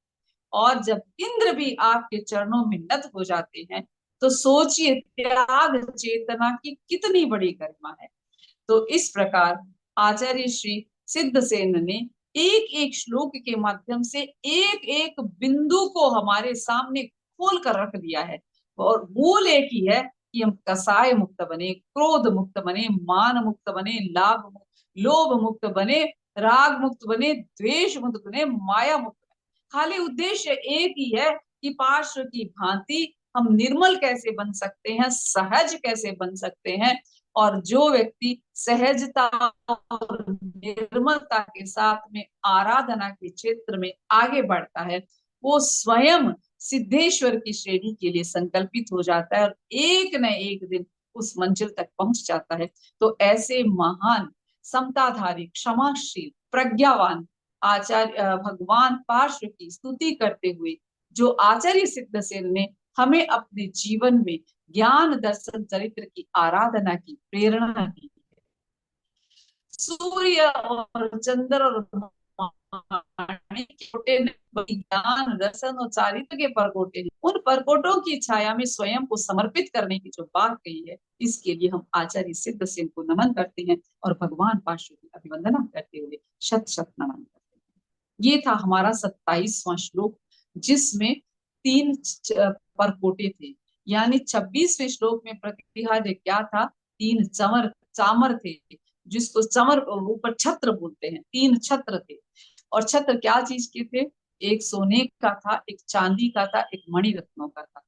और जब इंद्र भी आपके चरणों में नत हो जाते हैं तो सोचिए त्याग चेतना की कितनी बड़ी गरिमा है। तो इस प्रकार आचार्य श्री सिद्धसेन ने एक एक श्लोक के माध्यम से एक एक बिंदु को हमारे सामने खोल कर रख दिया है, और मूल एक ही है कि हम कसाय मुक्त बने, क्रोध मुक्त बने, मान मुक्त बने, लोभ मुक्त बने, राग मुक्त बने, द्वेष मुक्त बने, माया मुक्त बने। खाली उद्देश्य एक ही है कि पार्श्व की भांति हम निर्मल कैसे बन सकते हैं, सहज कैसे बन सकते हैं। और जो व्यक्ति सहजता और निर्मलता के साथ में आराधना के क्षेत्र में आगे बढ़ता है, वो स्वयं सिद्धेश्वर की श्रेणी के लिए संकल्पित हो जाता है और एक न एक दिन उस मंजिल तक पहुंच जाता है। तो ऐसे महान समताधारी, क्षमाशील, प्रज्ञावान आचार्य भगवान पार्श्व की स्तुति करते हुए जो आचार्य सिद्धसेन ने हमें अपने जीवन में ज्ञान दर्शन चरित्र की आराधना की प्रेरणा दी है। सूर्य और चंद्र और ज्ञान दर्शन और चारित्र के परकोटे, उन परकोटों की छाया में स्वयं को समर्पित करने की जो बात कही है, इसके लिए हम आचार्य सिद्धसेन को नमन करते हैं और भगवान पार्श्व की अभिवंदना करते हुए शत शत नमन करते हैं। ये था हमारा 27वां श्लोक, जिसमें 3 परकोटे थे। यानी 26वें श्लोक में प्रतिहार्य क्या था, 3 चामर थे, जिसको चमर ऊपर छत्र बोलते हैं। 3 छत्र थे, और छत्र क्या चीज के थे, एक सोने का था, एक चांदी का था, एक मणि रत्नों का था।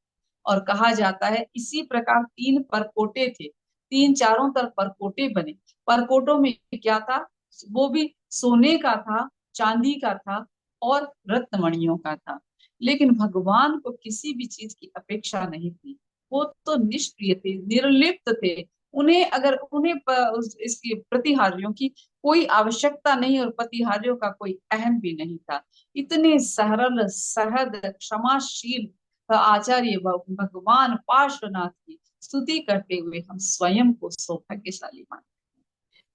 और कहा जाता है इसी प्रकार 3 परकोटे थे, 3 चारों तरफ परकोटे बने। परकोटों में क्या था, वो भी सोने का था, चांदी का था और रत्नमणियों का था। लेकिन भगवान को किसी भी चीज की अपेक्षा नहीं थी, वो तो निष्क्रिय थे, निर्लिप्त थे। उन्हें इसकी प्रतिहारियों की कोई आवश्यकता नहीं और प्रतिहारियों का कोई अहम भी नहीं था। इतने सरल, सहज, क्षमाशील आचार्य भगवान पार्श्वनाथ की स्तुति करते हुए हम स्वयं को सौभाग्यशाली मानते हैं।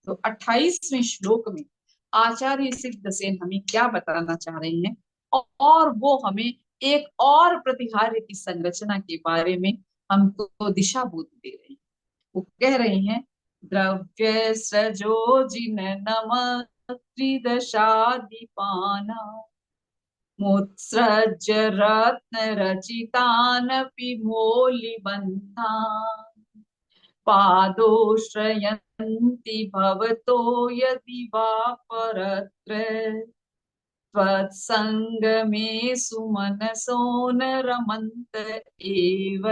तो 28वें श्लोक में आचार्य सिद्धसेन हमें क्या बताना चाह रहे हैं, और वो हमें एक और प्रतिहार्य की संरचना के बारे में हमको दिशा बोध दे रहे हैं। वो कह रहे हैं, द्रव्य सजो जिन नम त्रिदशाधिपाना मुत्सृज रत्न रचितानपि मौलिबन्धान् पादोश्रयन्ति भवतो यदि वा परत्र त्वत्संगमे सुमनसो न रमन्त एव।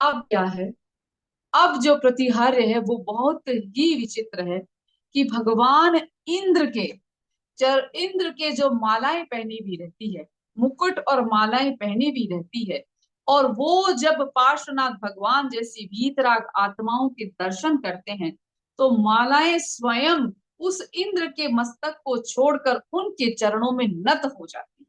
अब क्या है, अब जो प्रतिहार्य है वो बहुत ही विचित्र है कि भगवान इंद्र के जो मालाएं पहनी भी रहती है, मुकुट और मालाएं पहनी भी रहती है, और वो जब पार्श्वनाथ भगवान जैसी वीतराग आत्माओं के दर्शन करते हैं तो मालाएं स्वयं उस इंद्र के मस्तक को छोड़कर उनके चरणों में नत हो जाती है।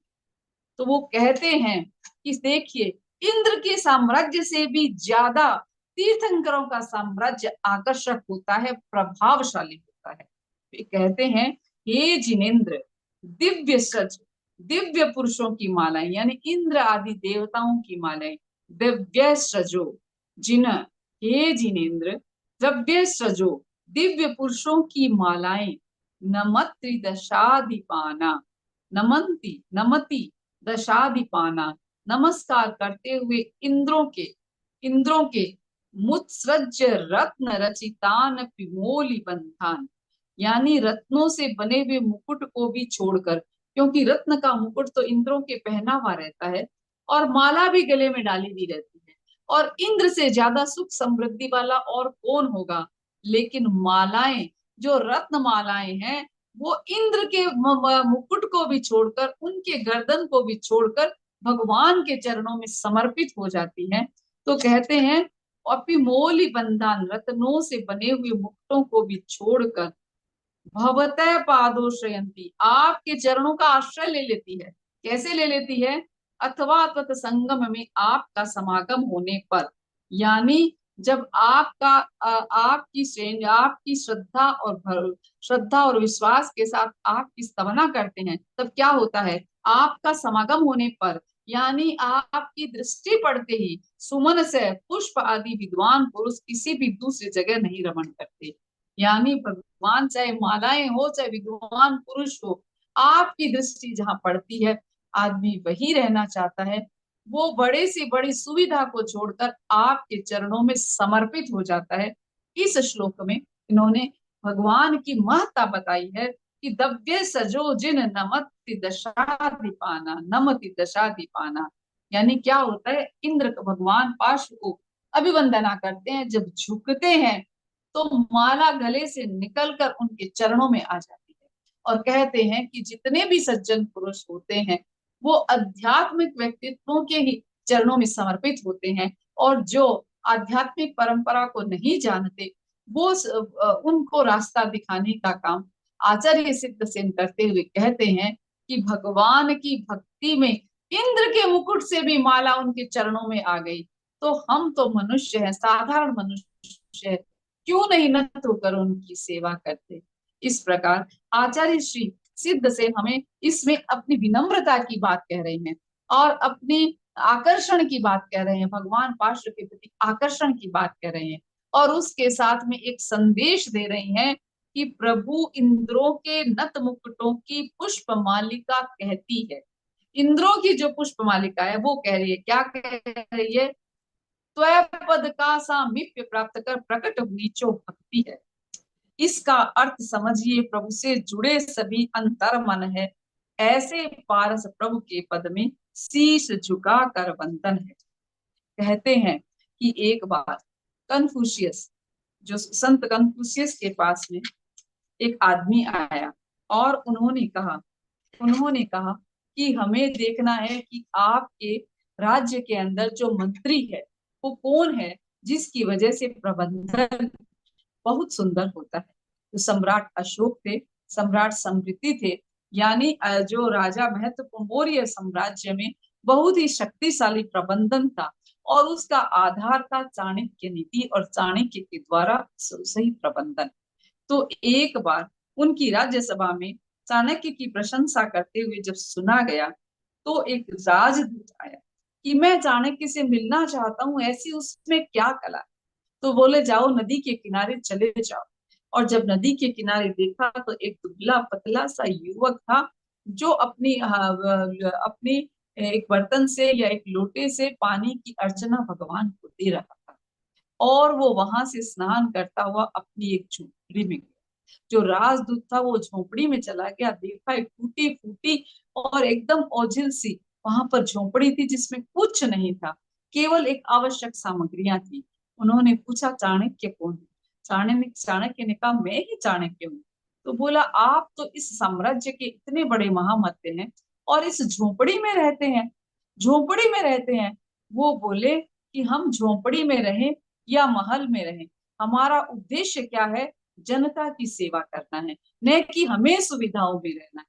तो वो कहते हैं कि देखिए, इंद्र के साम्राज्य से भी ज्यादा तीर्थंकरों का साम्राज्य आकर्षक होता है, प्रभावशाली होता है। वे कहते हैं, हे जिनेंद्र, दिव्य सज, दिव्य पुरुषों की मालाएं, यानी इंद्र आदि देवताओं की मालाएं, दिव्य सजो जिन, हे जिनेंद्र, दिव्य सजो, दिव्य पुरुषों की मालाएं, नमत्रि दशाधिपाना, नमंती नमति दशाधिपाना, नमस्कार करते हुए इंद्रों के मुत्सृज्य रत्न रचितान पिमोली बंधान, यानी रत्नों से बने हुए मुकुट को भी छोड़कर, क्योंकि रत्न का मुकुट तो इंद्रों के पहना हुआ रहता है और माला भी गले में डाली दी रहती है, और इंद्र से ज्यादा सुख समृद्धि वाला और कौन होगा। लेकिन मालाएं, जो रत्न मालाएं हैं, वो इंद्र के मुकुट को भी छोड़कर, उनके गर्दन को भी छोड़कर भगवान के चरणों में समर्पित हो जाती हैं। तो कहते हैं, अपिमोली बंधन, रत्नों से बने हुए मुकुटों को भी छोड़कर भवतः पादोश्रयंती, आपके चरणों का आश्रय ले लेती है। कैसे ले लेती है? अथवा तत् संगम में, आपका समागम होने पर, यानी जब आपकी श्रद्धा और विश्वास के साथ आपकी स्तवना करते हैं, तब क्या होता है? आपका समागम होने पर, यानी आपकी दृष्टि पड़ते ही, सुमन से पुष्प आदि विद्वान पुरुष किसी भी दूसरी जगह नहीं रमण करते। यानी भगवान, चाहे मालाएं हो चाहे विद्वान पुरुष हो, आपकी दृष्टि जहां पड़ती है, आदमी वही रहना चाहता है। वो बड़े से बड़ी सुविधा को छोड़कर आपके चरणों में समर्पित हो जाता है। इस श्लोक में इन्होंने भगवान की महत्ता बताई है कि दव्य सजो जिन नमति दशाधिपाना, नमति दशाधिपाना, यानी क्या होता है? इंद्र भगवान पार्श्व को अभिवंदना करते हैं, जब झुकते हैं तो माला गले से निकलकर उनके चरणों में आ जाती है। और कहते हैं कि जितने भी सज्जन पुरुष होते हैं, वो आध्यात्मिक व्यक्तित्वों के ही चरणों में समर्पित होते हैं, और जो आध्यात्मिक परंपरा को नहीं जानते, वो उनको रास्ता दिखाने का काम आचार्य सिद्धसेन करते हुए कहते हैं कि भगवान की भक्ति में इंद्र के मुकुट से भी माला उनके चरणों में आ गई, तो हम तो मनुष्य हैं, साधारण मनुष्य है, क्यों नहीं नत होकर उनकी सेवा करते। इस प्रकार आचार्य श्री सिद्धसेन हमें इसमें अपनी विनम्रता की बात कह रहे हैं और अपनी आकर्षण की बात कह रहे हैं, भगवान पार्श्व के प्रति आकर्षण की बात कह रहे हैं, और उसके साथ में एक संदेश दे रही हैं कि प्रभु इंद्रों के नत मुकुटों की पुष्प मालिका कहती है। इंद्रों की जो पुष्प मालिका है वो कह रही है, क्या कह रही है? त्वपद का सामीप्य प्राप्त कर प्रकट हुई जो भक्ति है। इसका अर्थ समझिए, प्रभु से जुड़े सभी अंतर मन है, ऐसे पारस प्रभु के पद में शीश झुका कर वंदन है। कहते हैं कि एक बार कन्फ्यूशियस, जो संत कन्फ्यूशियस के पास में एक आदमी आया और उन्होंने कहा कि हमें देखना है कि आपके राज्य के अंदर जो मंत्री है वो कौन है, जिसकी वजह से प्रबंधन बहुत सुंदर होता है। तो सम्राट अशोक थे, सम्राट समृद्धि थे, यानी जो राजा महत्वपूर्ण मौर्य साम्राज्य में बहुत ही शक्तिशाली प्रबंधन था, और उसका आधार था चाणक्य नीति और चाणक्य के द्वारा सही प्रबंधन। तो एक बार उनकी राज्यसभा में चाणक्य की प्रशंसा करते हुए जब सुना गया, तो एक राजदूत आया कि मैं चाणक्य से मिलना चाहता हूँ, ऐसी उसमें क्या कला। तो बोले, जाओ नदी के किनारे चले जाओ। और जब नदी के किनारे देखा तो एक दुबला पतला सा युवक था, जो अपनी एक बर्तन से या एक लोटे से पानी की अर्चना भगवान को दे रहा था, और वो वहां से स्नान करता हुआ अपनी एक झोपड़ी में गया। जो राजदूत था वो झोपड़ी में चला गया, देखा एक टूटी फूटी और एकदम ओझिल सी वहां पर झोपड़ी थी, जिसमें कुछ नहीं था, केवल एक आवश्यक सामग्रियां थी। उन्होंने पूछा, चाणक्य कौन है? चाणक्य ने कहा, मैं ही चाणक्य हूँ। तो बोला, आप तो इस साम्राज्य के इतने बड़े महामत्ते हैं और इस झोपड़ी में रहते हैं, झोपड़ी में रहते हैं। वो बोले कि हम झोपड़ी में रहें या महल में रहें, हमारा उद्देश्य क्या है? जनता की सेवा करना है, न कि हमें सुविधाओं में रहना है।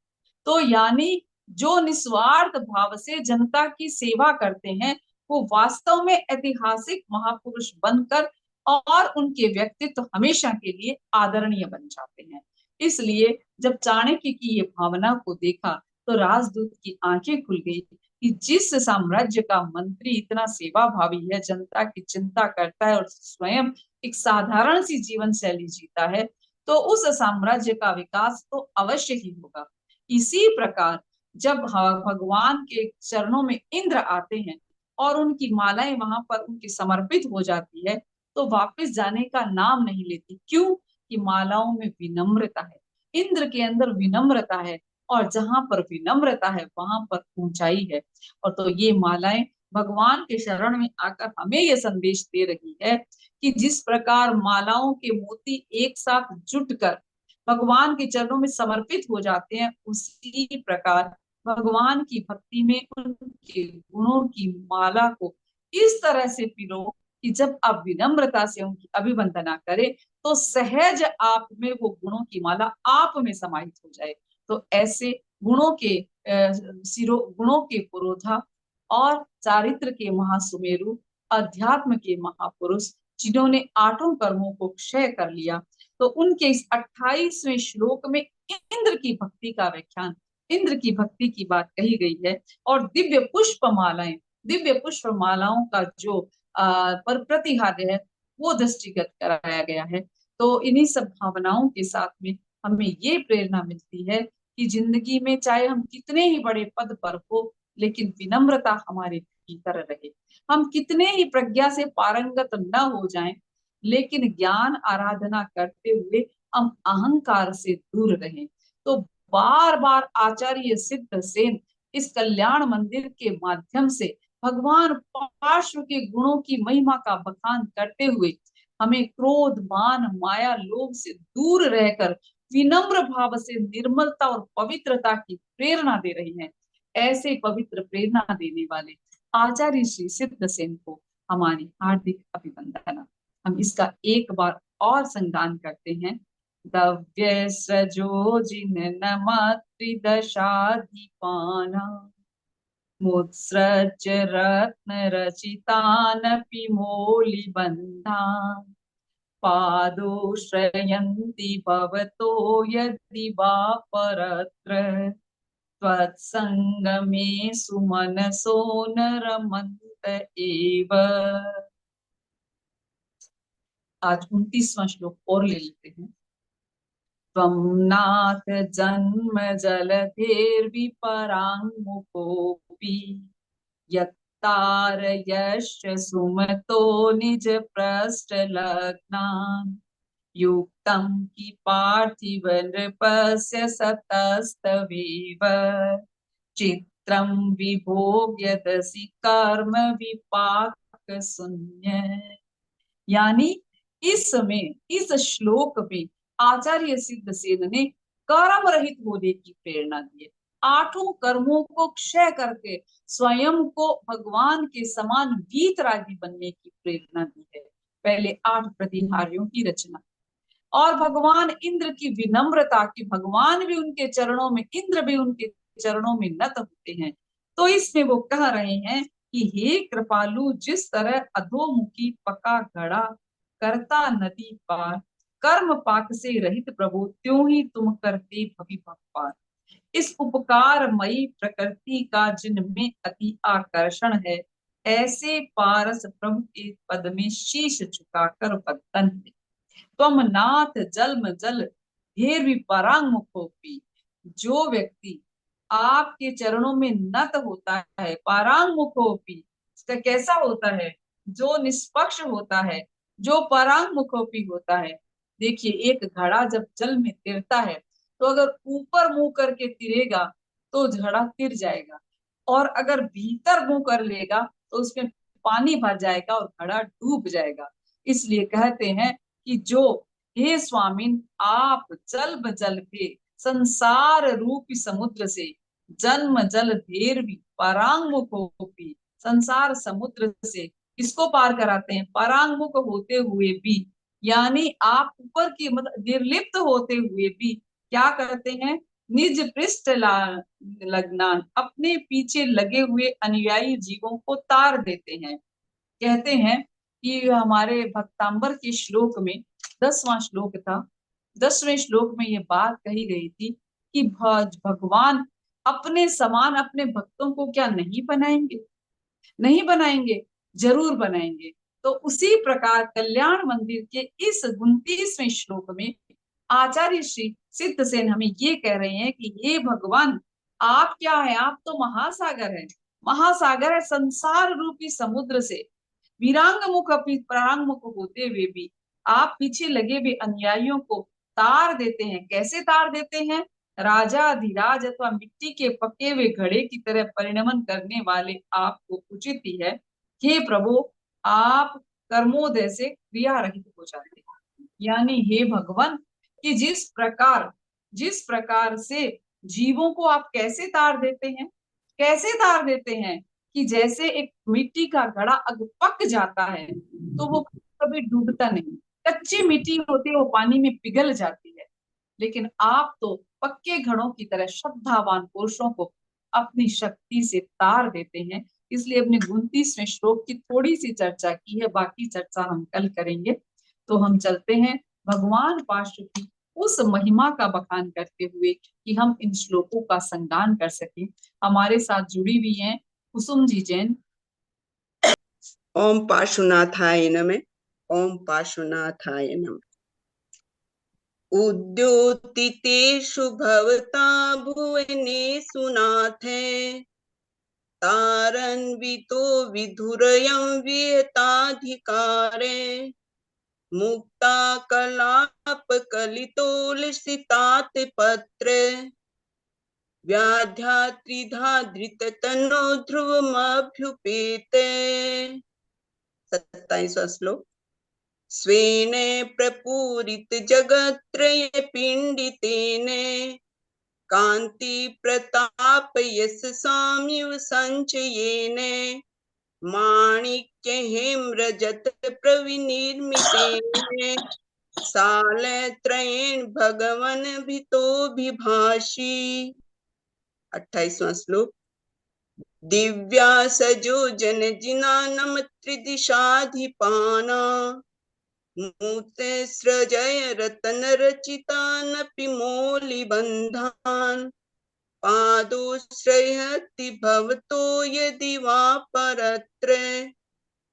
तो यानी जो निस्वार्थ भाव से जनता की सेवा करते हैं वो वास्तव में ऐतिहासिक महापुरुष बनकर और उनके व्यक्तित्व हमेशा के लिए आदरणीय बन जाते हैं। इसलिए जब चाणक्य की ये भावना को देखा तो राजदूत की आंखें खुल गई कि जिस साम्राज्य का मंत्री इतना सेवा भावी है, जनता की चिंता करता है और स्वयं एक साधारण सी जीवन शैली जीता है, तो उस साम्राज्य का विकास तो अवश्य ही होगा। इसी प्रकार जब भगवान के चरणों में इंद्र आते हैं और उनकी मालाएं वहां पर उनकी समर्पित हो जाती है तो वापस जाने का नाम नहीं लेती। क्यों? कि मालाओं में विनम्रता है, इंद्र के अंदर विनम्रता है, और जहां पर विनम्रता है वहां पर ऊंचाई है। और तो ये मालाएं भगवान के शरण में आकर हमें ये संदेश दे रही है कि जिस प्रकार मालाओं के मोती एक साथ जुटकर भगवान के चरणों में समर्पित हो जाते हैं, उसी प्रकार भगवान की भक्ति में उनके गुणों की माला को इस तरह से पिरो कि जब आप विनम्रता से उनकी अभिवंदना करें तो सहज आप में वो गुणों की माला आप में समाहित हो जाए। तो ऐसे गुणों के गुणों के पुरोधा और चारित्र के महासुमेरु, अध्यात्म के महापुरुष जिन्होंने आठों कर्मों को क्षय कर लिया, तो उनके इस 28वें श्लोक में इंद्र की भक्ति का व्याख्यान, इंद्र की भक्ति की बात कही गई है। और दिव्य पुष्प मालाएं, दिव्य पुष्प मालाओं का जो पर प्रतिहार्य है वो दृष्टिगत कराया गया है। तो इन्हीं सब भावनाओं के साथ में हमें ये प्रेरणा मिलती है कि जिंदगी में चाहे हम कितने ही बड़े पद पर हो, लेकिन विनम्रता हमारे भीतर रहे। हम कितने ही प्रज्ञा से पारंगत न हो जाएं, लेकिन ज्ञान आराधना करते हुए हम अहंकार से दूर रहें। तो बार बार आचार्य सिद्धसेन इस कल्याण मंदिर के माध्यम से भगवान पार्श्व के गुणों की महिमा का बखान करते हुए हमें क्रोध, मान, माया, लोभ से दूर रहकर विनम्र भाव से निर्मलता और पवित्रता की प्रेरणा दे रही हैं। ऐसे पवित्र प्रेरणा देने वाले आचार्य श्री सिद्धसेन को हमारी हार्दिक अभिवंदना। हम इसका एक बार और संगान करते हैं। दव्य सजो जिन नमत्रिदशाधिपाना मुत्सृज रत्न रचितानपि मौलिबन्धान् पादो श्रयन्ति भवतो यदि वा परत्र त्वत्संगमे सुमनसो न रमन्त एव। आज 29वां श्लोक और ले लेते हैं। त्वं नाथ जन्म जलधेर्विपराङ्मुकोऽपि यत्तारयश्च सुमतो निज पृष्ठलग्नान् युक्तं कि पार्थिव नृपस्य सतस्तवेव चित्रं विभोग्यदसि कर्म विपाक शून्य। यानी इस श्लोक में आचार्य सिद्धसेन ने कर्म रहित होने की प्रेरणा दी है। आठों कर्मों को क्षय करके स्वयं को भगवान के समान वीतरागी बनने की प्रेरणा दी है। पहले 8 प्रतिहारियों की रचना और भगवान इंद्र की विनम्रता की, भगवान भी उनके चरणों में, इंद्र भी उनके चरणों में नत होते हैं। तो इसमें वो कह रहे हैं कि हे कृपालु, जिस तरह अधोमुखी पका घड़ा करता नदी पार, कर्म पाक से रहित प्रभु त्यों ही तुम करते भवि पार। इस उपकारमयी प्रकृति का जिनमें अति आकर्षण है, ऐसे पारस प्रभु के पद में शीश झुकाकर बदन है। त्वम नाथ जन्म जल धेर्वि परांगमुखोपि, जो व्यक्ति आपके चरणों में नत होता है, परांगमुखोपि, इसका कैसा होता है? जो निष्पक्ष होता है, जो परांगमुखोपि होता है। देखिए, एक घड़ा जब जल में तिरता है तो अगर ऊपर मुंह करके तिरेगा तो घड़ा तिर जाएगा, और अगर भीतर मुंह कर लेगा तो उसमें पानी भर जाएगा और घड़ा डूब जाएगा। इसलिए कहते हैं कि जो, हे स्वामिन, आप जल जल के संसार रूपी समुद्र से जन्म जल धेर्वि परांगमुखोपि, संसार समुद्र से किसको पार कराते हैं? परांगमुख होते हुए भी यानी आप ऊपर की मतलब निर्लिप्त होते हुए भी क्या करते हैं, निज पृष्ठ लगना, अपने पीछे लगे हुए अनुयायी जीवों को तार देते हैं। कहते हैं कि हमारे भक्तांबर के श्लोक में 10वां श्लोक था, 10वें श्लोक में ये बात कही गई थी कि भगवान अपने समान अपने भक्तों को क्या नहीं बनाएंगे, नहीं बनाएंगे, जरूर बनाएंगे। तो उसी प्रकार कल्याण मंदिर के इस 29वें श्लोक में आचार्य श्री सिद्धसेन हमें ये कह रहे हैं कि हे भगवान, आप क्या है, आप तो महासागर है, महासागर है, संसार रूपी समुद्र से परांगमुख होते हुए भी आप पीछे लगे हुए अनुयायियों को तार देते हैं। कैसे तार देते हैं? राजा अधिराज अथवा मिट्टी के पके हुए घड़े की तरह परिणमन करने वाले आपको उचित ही है, हे प्रभु आप कर्मोदय से क्रिया रहित हो जाते हैं। यानी हे भगवान कि जिस प्रकार से जीवों को आप कैसे तार देते हैं, कैसे तार देते हैं कि जैसे एक मिट्टी का घड़ा अगर पक जाता है तो वो कभी डूबता नहीं, कच्ची मिट्टी होती है वो पानी में पिघल जाती है, लेकिन आप तो पक्के घड़ों की तरह श्रद्धावान पुरुषों को अपनी शक्ति से तार देते हैं। इसलिए अपने 29वें श्लोक की थोड़ी सी चर्चा की है, बाकी चर्चा हम कल करेंगे। तो हम चलते हैं भगवान पार्श्व की उस महिमा का बखान करते हुए कि हम इन श्लोकों का संगान कर सकें। हमारे साथ जुड़ी हुई हैं कुसुम जी जैन। ओम पार्श्वनाथाय नमः। ओम पार्श्वनाथाय नमः। उद्योतितेषु भवता भुवनेषु नाथे, तारन्वितो विधुरयं विहताधिकारे, मुक्ता कलापकलितोलसितात पत्रे, व्याध्या त्रिधा धृततनो ध्रुवमभ्युपेते। 27वां श्लोक। स्वेन प्रपूरित जगत्त्रय पिंडितेन, कांति प्रताप यश साम्यव संचयेन, माणिक्य हेमरजत प्रविनिर्मितेन, सालत्रयेण भगवन भितो विभाषी। 28वां श्लोक। दिव्या सजोजन जिनानम त्रिदिशाधिपाना, मूर्ते सृजय रतन रचितानपि मौलिबन्धान्, पादोश्रयति भवतो यदि वा परत्र,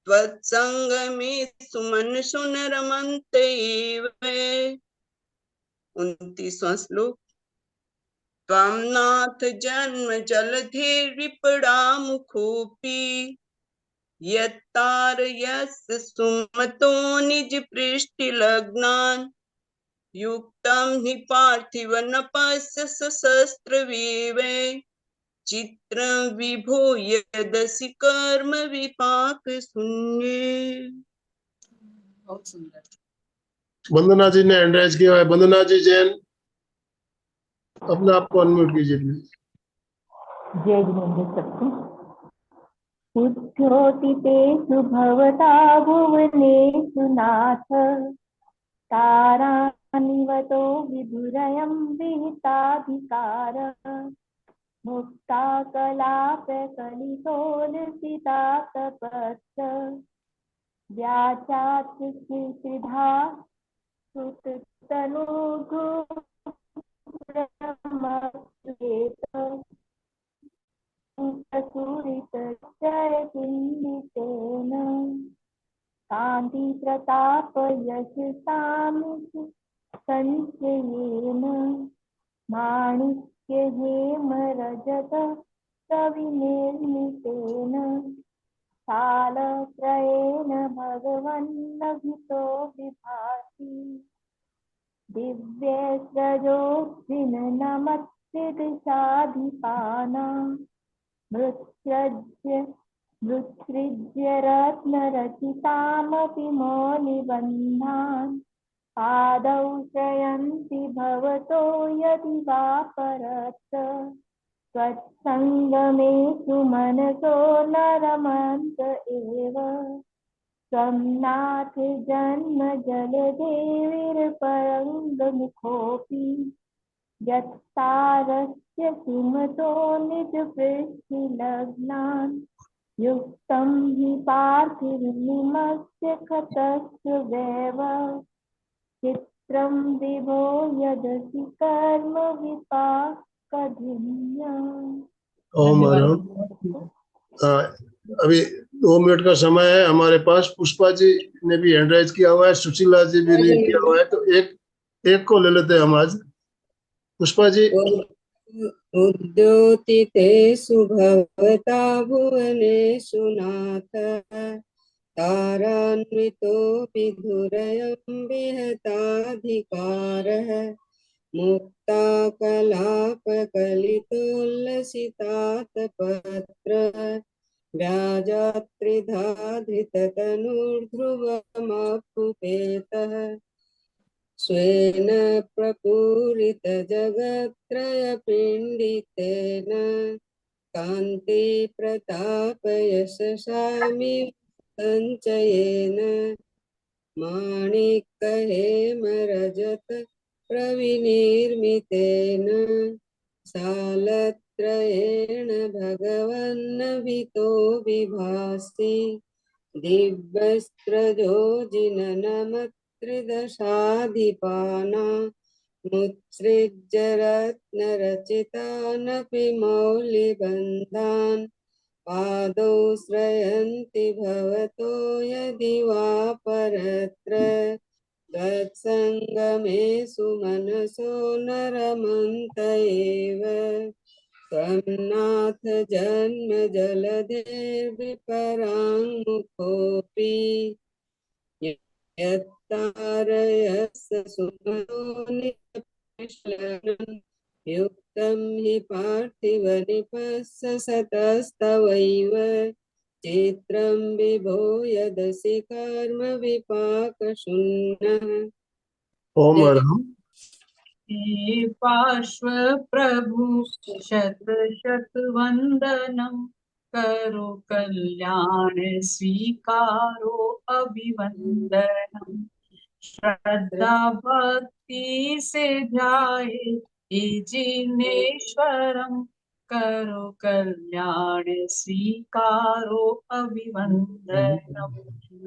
त्वत्संगमे सुमनसो न रमन्त एव। 29वां श्लोक। त्वं नाथ जन्म जलधिर्विपणामुखोऽपि, यत्तारयस्य सुमतो निज पृष्ठलग्नान्, युक्तं हि पार्थिव नपस्य सशस्त्रवीव, चित्रं विभो यदसि कर्म विपाक शून्ये। बहुत सुंदर। वंदना जी ने हैंड राइज किया है। वंदना जी जैन, अपने आप को अनम्यूट कीजिए प्लीज। जय जिनेन्द्र सबको। उद्योतितेषु भवता भुवनेषु नाथ, तारानिवतो विधुरयं विहिताधिकार, मुक्ता कलापकलितोलसितातपत्र, व्याचात्रिधा सुततनुगुब्रह्मस्वेत, प्रसूरितजयपिण्डितेन, कान्ति प्रताप यशसामिति संचयेन, माणिक्य हेम रजत प्रविनिर्मितेन, सालत्रयेन भगवन्नभितो विभाति, दिव्यस्रजोत्थिनमत्रिदिशाधिपाना, मृत्सृज्य रत्नरचितामपि मौलिबन्धान्, पादौ श्रयन्ति भवतो यदि वा परत्र, त्वत्सङ्गमे सुमनसो न रमन्त एव। सोमनाथ जन्म जलदेवीर्परङ्गमुखोऽपि यत्सारस्य सुमतो निजपृष्ठिलग्नान् युक्तं हि पार्थिवनिमस्य खतस्वेव चित्रं विभो यदसि कर्म विपाकधिन्यम्। ओम अर्हम। अभी 2 मिनट का समय है हमारे पास। पुष्पा जी ने भी हैंड राइज किया हुआ है, सुशीला जी भी ने किया हुआ है, तो एक को ले लेते हैं हम आज। पुष्पा जी। उद्योतितेषु भवता भुवनेषु नाथ तारान्वितो विधुरयं विहताधिकारः मुक्ताकलापकलितोल्लसितातपत्र व्याजात्रिधा धृततनुर्ध्रुवमपुपेतः स्वेन प्रपूरितजगत्त्रयपिण्डितेन कान्तिप्रतापयशसामि सञ्चयेन माणिक्यहेमरजत प्रविनिर्मितेन सालत्रयेण भगवन्नभितो विभासि दिव्यस्त्रजोजिननमत्रिदशाधिपाना मुत्सृज्य रत्नरचितानपि मौलिबन्धान् पादौ श्रयन्ति भवतो यदि वा परत्र तत्सङ्गमेषु मनसो न रमन्त एव त्वन्नाथ जन्म जलधिर्विपराङ्मुखोऽपि यत्तारयस्य सुमनो नित्यप्रश्लग्नं युक्तं हि पार्थिवनिपस्य सतस्तवैव चित्रं विभो यदसि कर्म विपाकशून्यः। ओम अर्हम। हे पार्श्व प्रभु शत शत वंदनम करो कल्याण स्वीकारो अभिवंदनम श्रद्धा भक्ति से ध्याये हे जिनेश्वरम करो कल्याण स्वीकारो अभिवंदनम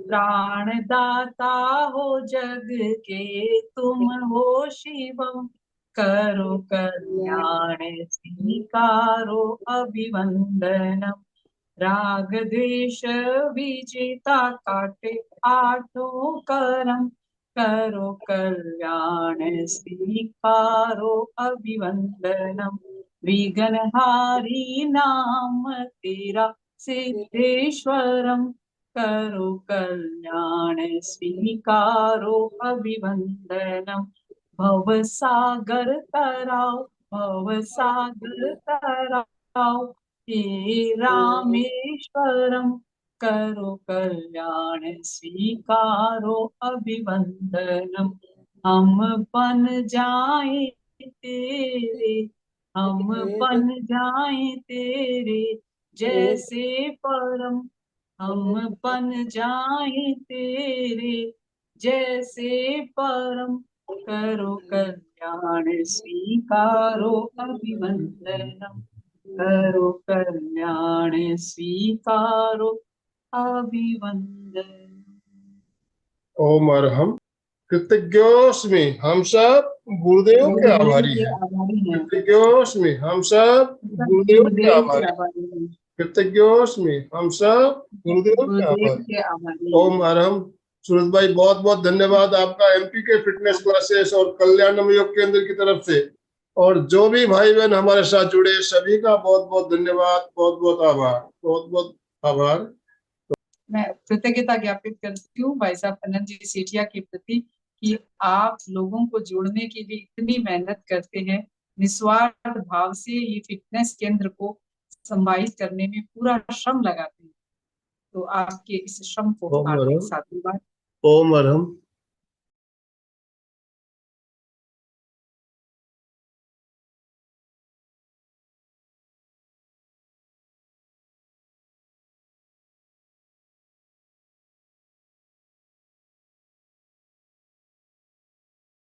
प्राणदाता हो जग के तुम हो शिवम करो कल्याण स्वीकारो अभिवंदनम राग द्वेष विजेता काटे आठों करम करो कल्याण स्वीकारो अभिवंदनम विघ्नहारी नाम तेरा सिद्धेश्वरम करो कल्याण स्वीकारो अभिवंदनम भवसागर तराओ हे रामेश्वरम करो कल्याण स्वीकारो अभिवंदनम हम बन जाए तेरे जैसे परम हम बन जाए तेरे जैसे परम करो कल्याण स्वीकारो अभिवंदनम करो कल्याण स्वीकारो अभिवंदन। ओम अर्हम। कृतज्ञोस्मि हम सब गुरुदेव के आभारी हैं। कृतज्ञोस्मि हम सब गुरुदेव के आभारी। कृतज्ञोस्मि हम सब गुरुदेव के आभारी। ओम अर्हम। सूरज भाई बहुत बहुत धन्यवाद आपका एमपी के फिटनेस क्लासेस और कल्याणम योग केंद्र की तरफ से, और जो भी भाई बहन हमारे साथ जुड़े सभी का बहुत बहुत धन्यवाद, बहुत बहुत आभार, बहुत बहुत आभार। मैं कृतज्ञता ज्ञापित करती हूँ भाई साहब अनंत जी सेठिया के प्रति कि आप लोगों को जोड़ने के लिए इतनी मेहनत करते हैं, निस्वार्थ भाव से ये फिटनेस केंद्र को संभालित करने में पूरा श्रम लगाते हैं। तो आपके इस श्रम को हार्दिक साधुवाद। ओम अर्हम।